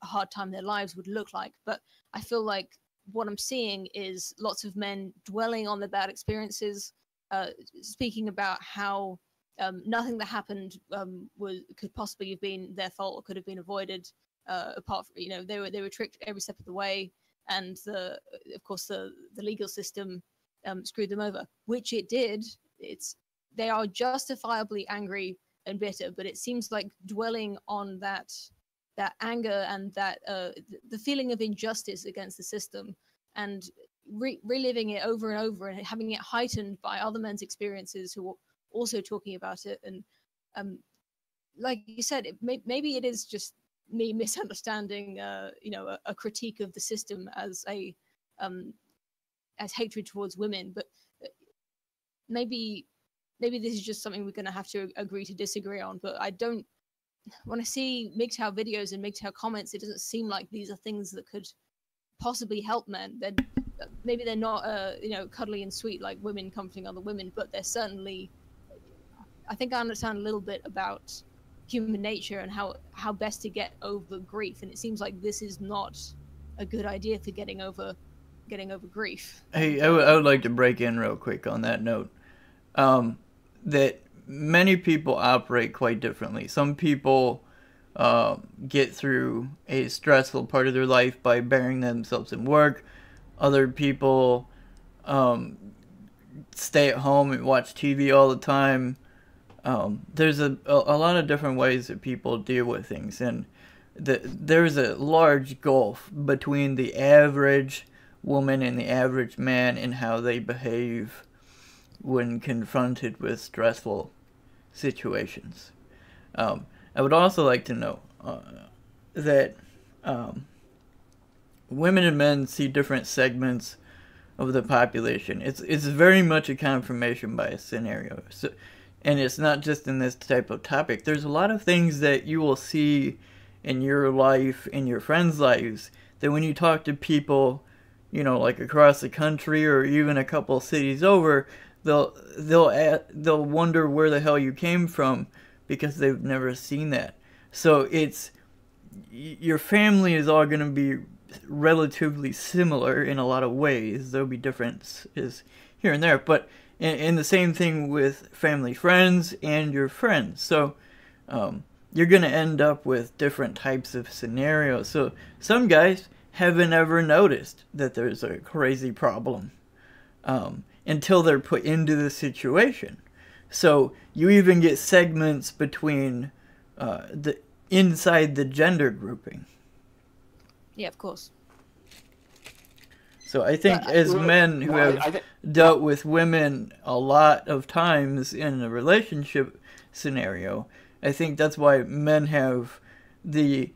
hard time in their lives would look like. But I feel like what I'm seeing is lots of men dwelling on their bad experiences. Speaking about how nothing that happened could possibly have been their fault or could have been avoided. Apart from, you know, they were tricked every step of the way, and of course the legal system screwed them over, which it did. They are justifiably angry and bitter, but it seems like dwelling on that anger and that the feeling of injustice against the system, and reliving it over and over and having it heightened by other men's experiences who are also talking about it. And like you said, maybe it is just me misunderstanding you know, a critique of the system as hatred towards women. But maybe this is just something we're going to have to agree to disagree on. But I don't, when I see MGTOW videos and MGTOW comments, it doesn't seem like these are things that could possibly help men. Maybe they're not you know, cuddly and sweet like women comforting other women, but they're certainly, I think I understand a little bit about human nature and how best to get over grief, and it seems like this is not a good idea for getting over grief. Hey, I would like to break in real quick on that note. That many people operate quite differently. Some people get through a stressful part of their life by burying themselves in work. Other people stay at home and watch TV all the time. There's a lot of different ways that people deal with things, and there's a large gulf between the average woman and the average man in how they behave when confronted with stressful situations. I would also like to know that women and men see different segments of the population. It's very much a confirmation bias scenario. So, and it's not just in this type of topic. There's a lot of things that you will see in your life, in your friends' lives, that when you talk to people, you know, like across the country or even a couple cities over, they'll wonder where the hell you came from because they've never seen that. So your family is all going to be relatively similar in a lot of ways. There'll be differences here and there, but in the same thing with family, friends, and your friends. So you're going to end up with different types of scenarios. So some guys haven't ever noticed that there's a crazy problem until they're put into the situation. So you even get segments between inside the gender grouping. Yeah, of course. So I think as men who have dealt with women a lot of times in a relationship scenario, I think that's why men have the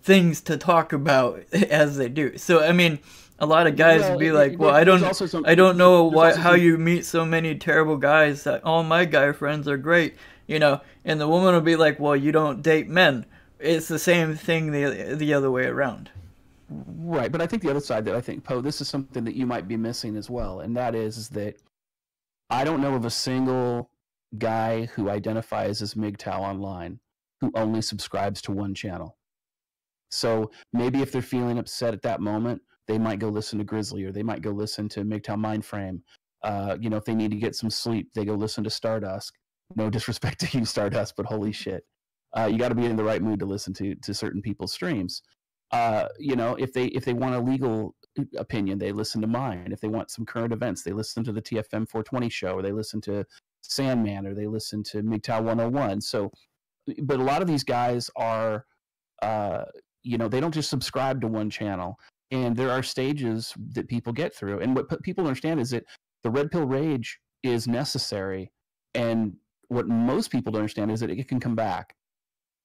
things to talk about as they do. So I mean, a lot of guys would be like, "Well, I don't know how you meet so many terrible guys. That all my guy friends are great, you know." And the woman will be like, "Well, you don't date men." It's the same thing the other way around. Right, but I think the other side that I think, Poe, this is something that you might be missing as well, and that is that I don't know of a single guy who identifies as MGTOW online who only subscribes to one channel. So maybe if they're feeling upset at that moment, they might go listen to Grizzly, or they might go listen to MGTOW Mindframe. You know, if they need to get some sleep, they go listen to Stardust. No disrespect to you, Stardust, but holy shit. You got to be in the right mood to listen to certain people's streams. You know, if they want a legal opinion, they listen to mine. If they want some current events, they listen to the TFM 420 show, or they listen to Sandman, or they listen to MGTOW 101. So, but a lot of these guys are, you know, they don't just subscribe to one channel. And there are stages that people get through. And what people understand is that the red pill rage is necessary. And what most people don't understand is that it can come back.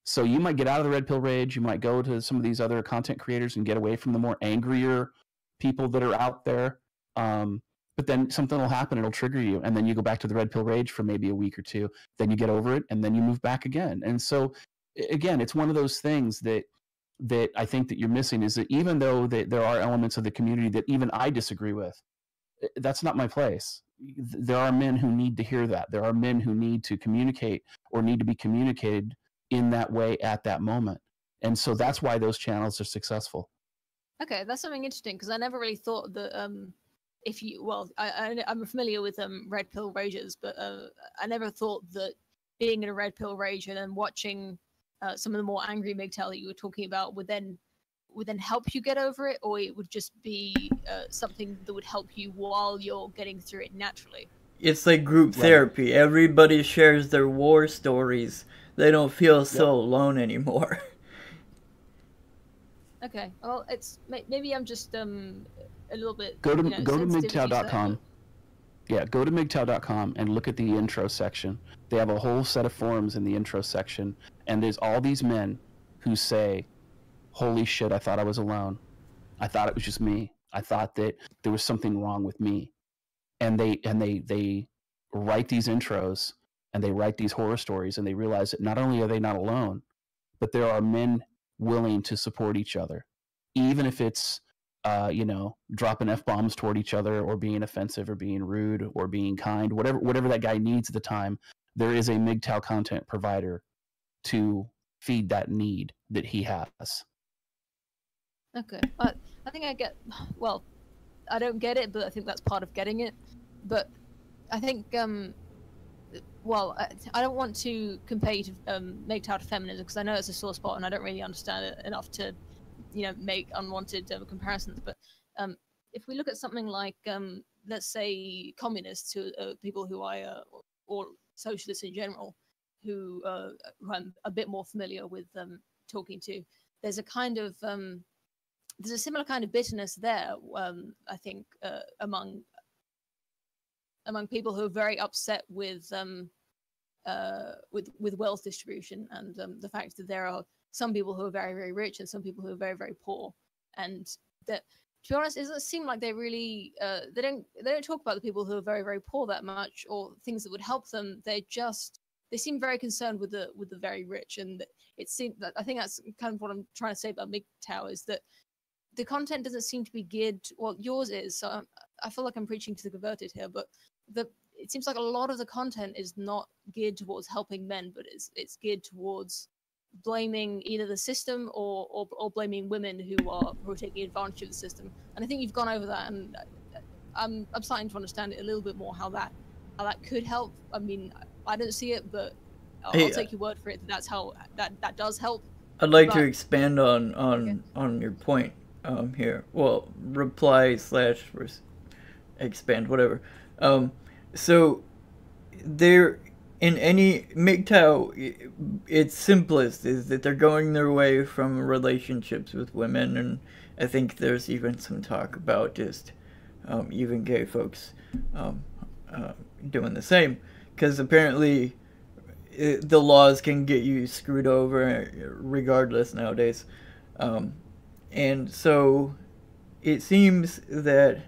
So you might get out of the red pill rage. You might go to some of these other content creators and get away from the more angrier people that are out there. But then something will happen. It'll trigger you. And then you go back to the red pill rage for maybe a week or two. Then you get over it. And then you move back again. And so, again, it's one of those things that I think that you're missing, is that even though there are elements of the community that even I disagree with, that's not my place. There are men who need to hear that. There are men who need to communicate or need to be communicated in that way at that moment. And so that's why those channels are successful. Okay, that's something interesting, because I never really thought that if you, well, I'm familiar with red pill rages, but I never thought that being in a red pill rage and then watching some of the more angry MGTOW that you were talking about would then help you get over it, or it would just be something that would help you while you're getting through it naturally. It's like group therapy. Everybody shares their war stories. They don't feel so alone anymore. Okay, well, it's maybe I'm just a little bit. Go to MGTOW.com. Yeah, go to MGTOW.com and look at the intro section. They have a whole set of forums in the intro section, and there's all these men who say, "Holy shit, I thought I was alone. I thought it was just me. I thought that there was something wrong with me." And they write these intros, and they write these horror stories, and they realize that not only are they not alone, but there are men willing to support each other, even if it's you know, dropping F-bombs toward each other, or being offensive, or being rude, or being kind, whatever that guy needs at the time. There is a MGTOW content provider to feed that need that he has. Okay, I think I get. Well, I don't get it, but I think that's part of getting it. But I think, well, I don't want to compare you to MGTOW to feminism, because I know it's a sore spot, and I don't really understand it enough to, you know, make unwanted comparisons. But if we look at something like, let's say, communists, who people who or socialists in general, who I'm a bit more familiar with talking to, there's a kind of there's a similar kind of bitterness there. I think among people who are very upset with wealth distribution, and the fact that there are some people who are very, very rich and some people who are very, very poor, and that, to be honest, it doesn't seem like they really they don't talk about the people who are very, very poor that much, or things that would help them. They seem very concerned with the very rich, and it seems that, I think that's kind of what I'm trying to say about MGTOW, is that the content doesn't seem to be geared. Well, yours is, so I feel like I'm preaching to the converted here, but it seems like a lot of the content is not geared towards helping men, but it's geared towards blaming either the system or blaming women who are taking advantage of the system. And I think you've gone over that, and I'm starting to understand it a little bit more, how that could help. I mean, I don't see it, but I'll take your word for it. That's how that does help. I'd like to expand on your point here. Well, reply / expand, whatever. So there, in any MGTOW, its simplest is that they're going their way from relationships with women, and I think there's even some talk about just even gay folks doing the same, because apparently the laws can get you screwed over regardless nowadays. And so it seems that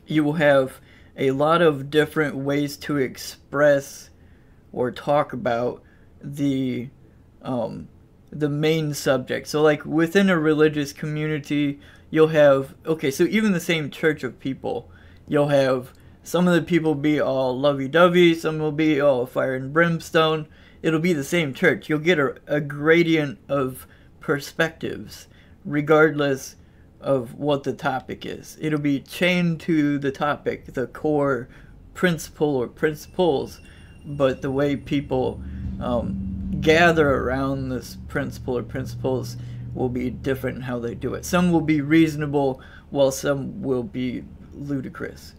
you will have a lot of different ways to express or talk about the main subject. So like within a religious community, you'll have, okay, so even the same church of people, you'll have some of the people be all lovey-dovey, some will be all fire and brimstone. It'll be the same church. You'll get a gradient of perspectives regardless of what the topic is. It'll be chained to the topic, the core principle or principles, but the way people gather around this principle or principles will be different in how they do it. Some will be reasonable, while some will be ludicrous.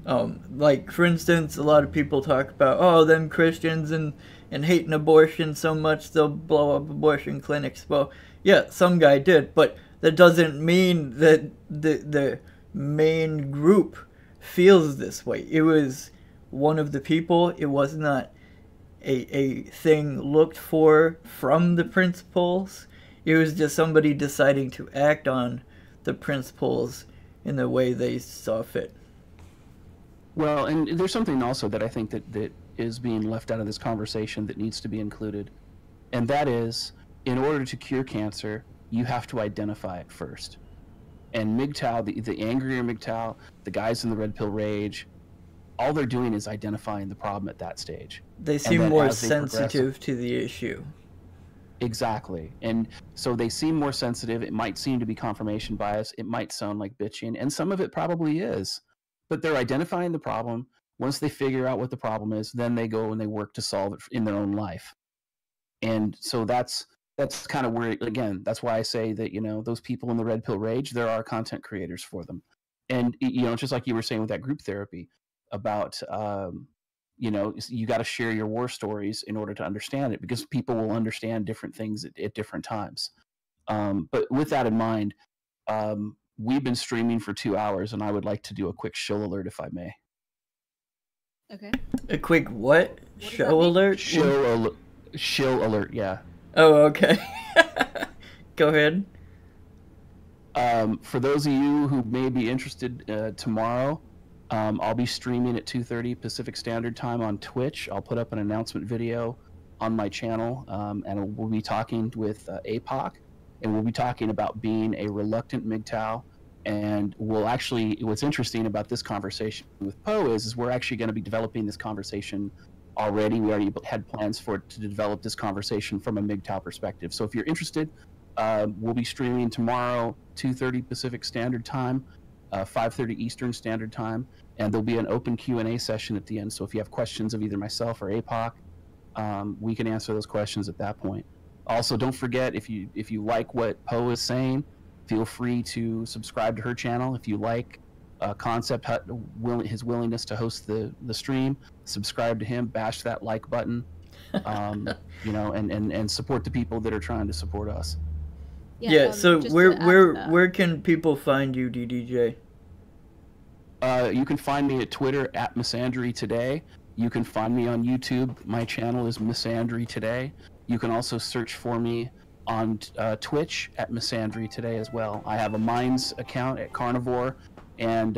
Like, for instance, a lot of people talk about, oh, them Christians and hating abortion so much they'll blow up abortion clinics. Well, yeah, some guy did, but that doesn't mean that the main group feels this way. It was one of the people. It was not a thing looked for from the principles. It was just somebody deciding to act on the principles in the way they saw fit. Well, and there's something also that I think that is being left out of this conversation that needs to be included, and that is, in order to cure cancer, you have to identify it first. And MGTOW, the angrier MGTOW, the guys in the Red Pill Rage, all they're doing is identifying the problem at that stage. They seem more sensitive to the issue. Exactly. And so they seem more sensitive. It might seem to be confirmation bias. It might sound like bitching, and some of it probably is. But they're identifying the problem. Once they figure out what the problem is, then they go and they work to solve it in their own life. And so that's kind of where, again, that's why I say that, you know, those people in the Red Pill Rage, there are content creators for them. And, you know, just like you were saying with that group therapy about, you know, you got to share your war stories in order to understand it, because people will understand different things at different times. But with that in mind, we've been streaming for 2 hours, and I would like to do a quick shill alert, if I may. Okay. A quick what? Show alert? Shill alert, yeah. Oh, okay. Go ahead. For those of you who may be interested, tomorrow, I'll be streaming at 2:30 Pacific Standard Time on Twitch. I'll put up an announcement video on my channel, and we'll be talking with APOC, and we'll be talking about being a reluctant MGTOW. And we'll actually, what's interesting about this conversation with Poe is we're actually going to be developing this conversation already. We already had plans for it to develop this conversation from a MGTOW perspective. So if you're interested, we'll be streaming tomorrow, 2:30 Pacific Standard Time, 5:30 Eastern Standard Time, and there'll be an open Q&A session at the end. So if you have questions of either myself or APOC, we can answer those questions at that point. Also, don't forget, if you like what Poe is saying, feel free to subscribe to her channel. If you like ConceptHut, his willingness to host the stream, subscribe to him, bash that like button, you know, and support the people that are trying to support us. Yeah, so where can people find you, DDJ? You can find me at Twitter at Misandry Today. You can find me on YouTube. My channel is Misandry Today. You can also search for me on Twitch at Misandry Today as well. I have a Minds account at Carnivore, and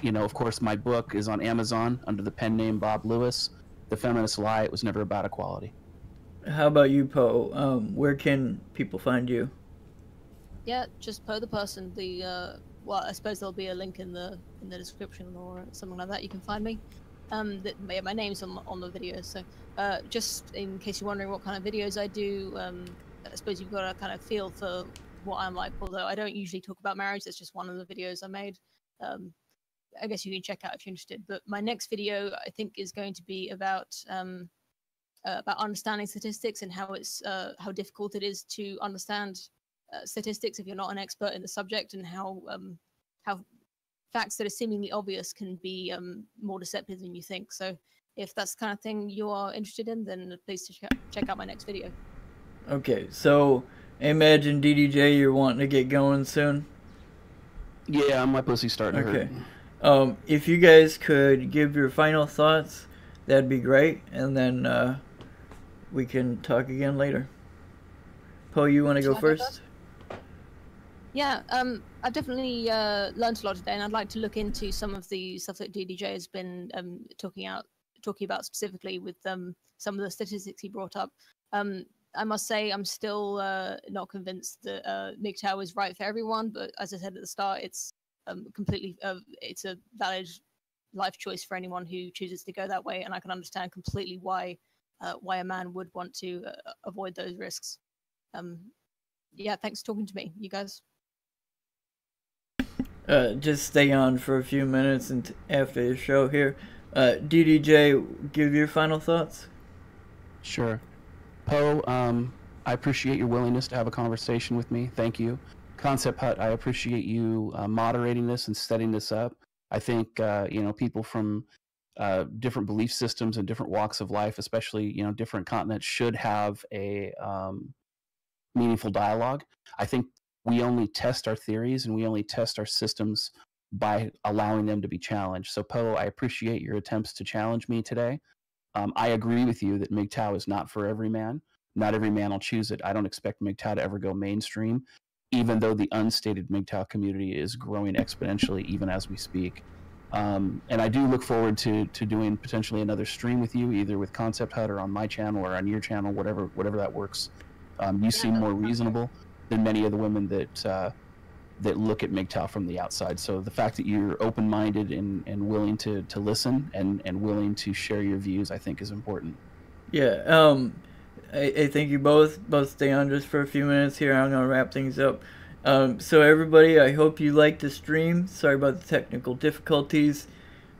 you know, of course, my book is on Amazon under the pen name Bob Lewis, The Feminist Lie, It Was Never About Equality. How about you, Poe? Where can people find you? Yeah, just Poe the person. Well, I suppose there'll be a link in the description or something like that. You can find me. My name's on the video, so just in case you're wondering what kind of videos I do, I suppose you've got a kind of feel for what I'm like, although I don't usually talk about marriage. That's just one of the videos I made. I guess you can check out if you're interested. But my next video, I think, is going to be about understanding statistics and how difficult it is to understand statistics if you're not an expert in the subject, and how facts that are seemingly obvious can be more deceptive than you think. So if that's the kind of thing you are interested in, then please check out my next video. Okay, so imagine DDJ, you're wanting to get going soon. Yeah, my pussy's starting to hurt. If you guys could give your final thoughts, that'd be great, and then we can talk again later. Poe, you want to go first? Yeah, I've definitely learned a lot today, and I'd like to look into some of the stuff that DDJ has been talking about specifically with some of the statistics he brought up. I must say I'm still not convinced that MGTOW is right for everyone, but as I said at the start, it's completely it's a valid life choice for anyone who chooses to go that way, and I can understand completely why a man would want to avoid those risks. Yeah, thanks for talking to me, you guys. Just stay on for a few minutes and after the show here. DDJ, give your final thoughts. Sure. Poe, I appreciate your willingness to have a conversation with me. Thank you. ConceptHut, I appreciate you moderating this and setting this up. I think people from different belief systems and different walks of life, especially different continents, should have a meaningful dialogue. I think we only test our theories and we only test our systems by allowing them to be challenged. So Poe, I appreciate your attempts to challenge me today. I agree with you that MGTOW is not for every man. Not every man will choose it. I don't expect MGTOW to ever go mainstream, even though the unstated MGTOW community is growing exponentially even as we speak. And I do look forward to doing potentially another stream with you, either with ConceptHut or on my channel or on your channel, whatever that works. You seem more reasonable than many of the women that look at MGTOW from the outside. So the fact that you're open-minded and willing to listen and willing to share your views, I think is important. Yeah, I think you both stay on just for a few minutes here. I'm going to wrap things up. So everybody, I hope you liked the stream. Sorry about the technical difficulties.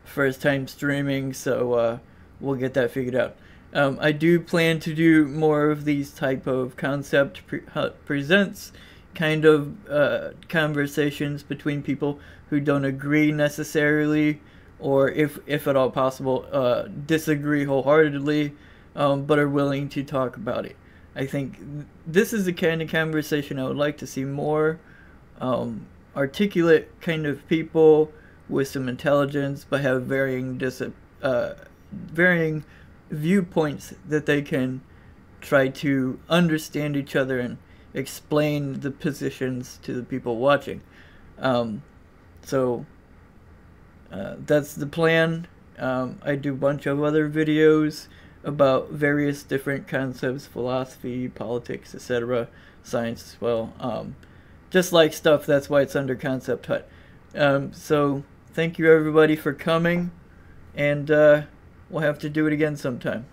First time streaming, so we'll get that figured out. I do plan to do more of these type of ConceptHut Presents kind of conversations between people who don't agree necessarily, or if at all possible, disagree wholeheartedly, but are willing to talk about it. I think this is the kind of conversation I would like to see more. Articulate kind of people with some intelligence, but have varying viewpoints that they can try to understand each other and explain the positions to the people watching. So that's the plan. I do a bunch of other videos about various different concepts, philosophy, politics, etc., science as well. Just like stuff, that's why it's under ConceptHut. So thank you everybody for coming, and we'll have to do it again sometime.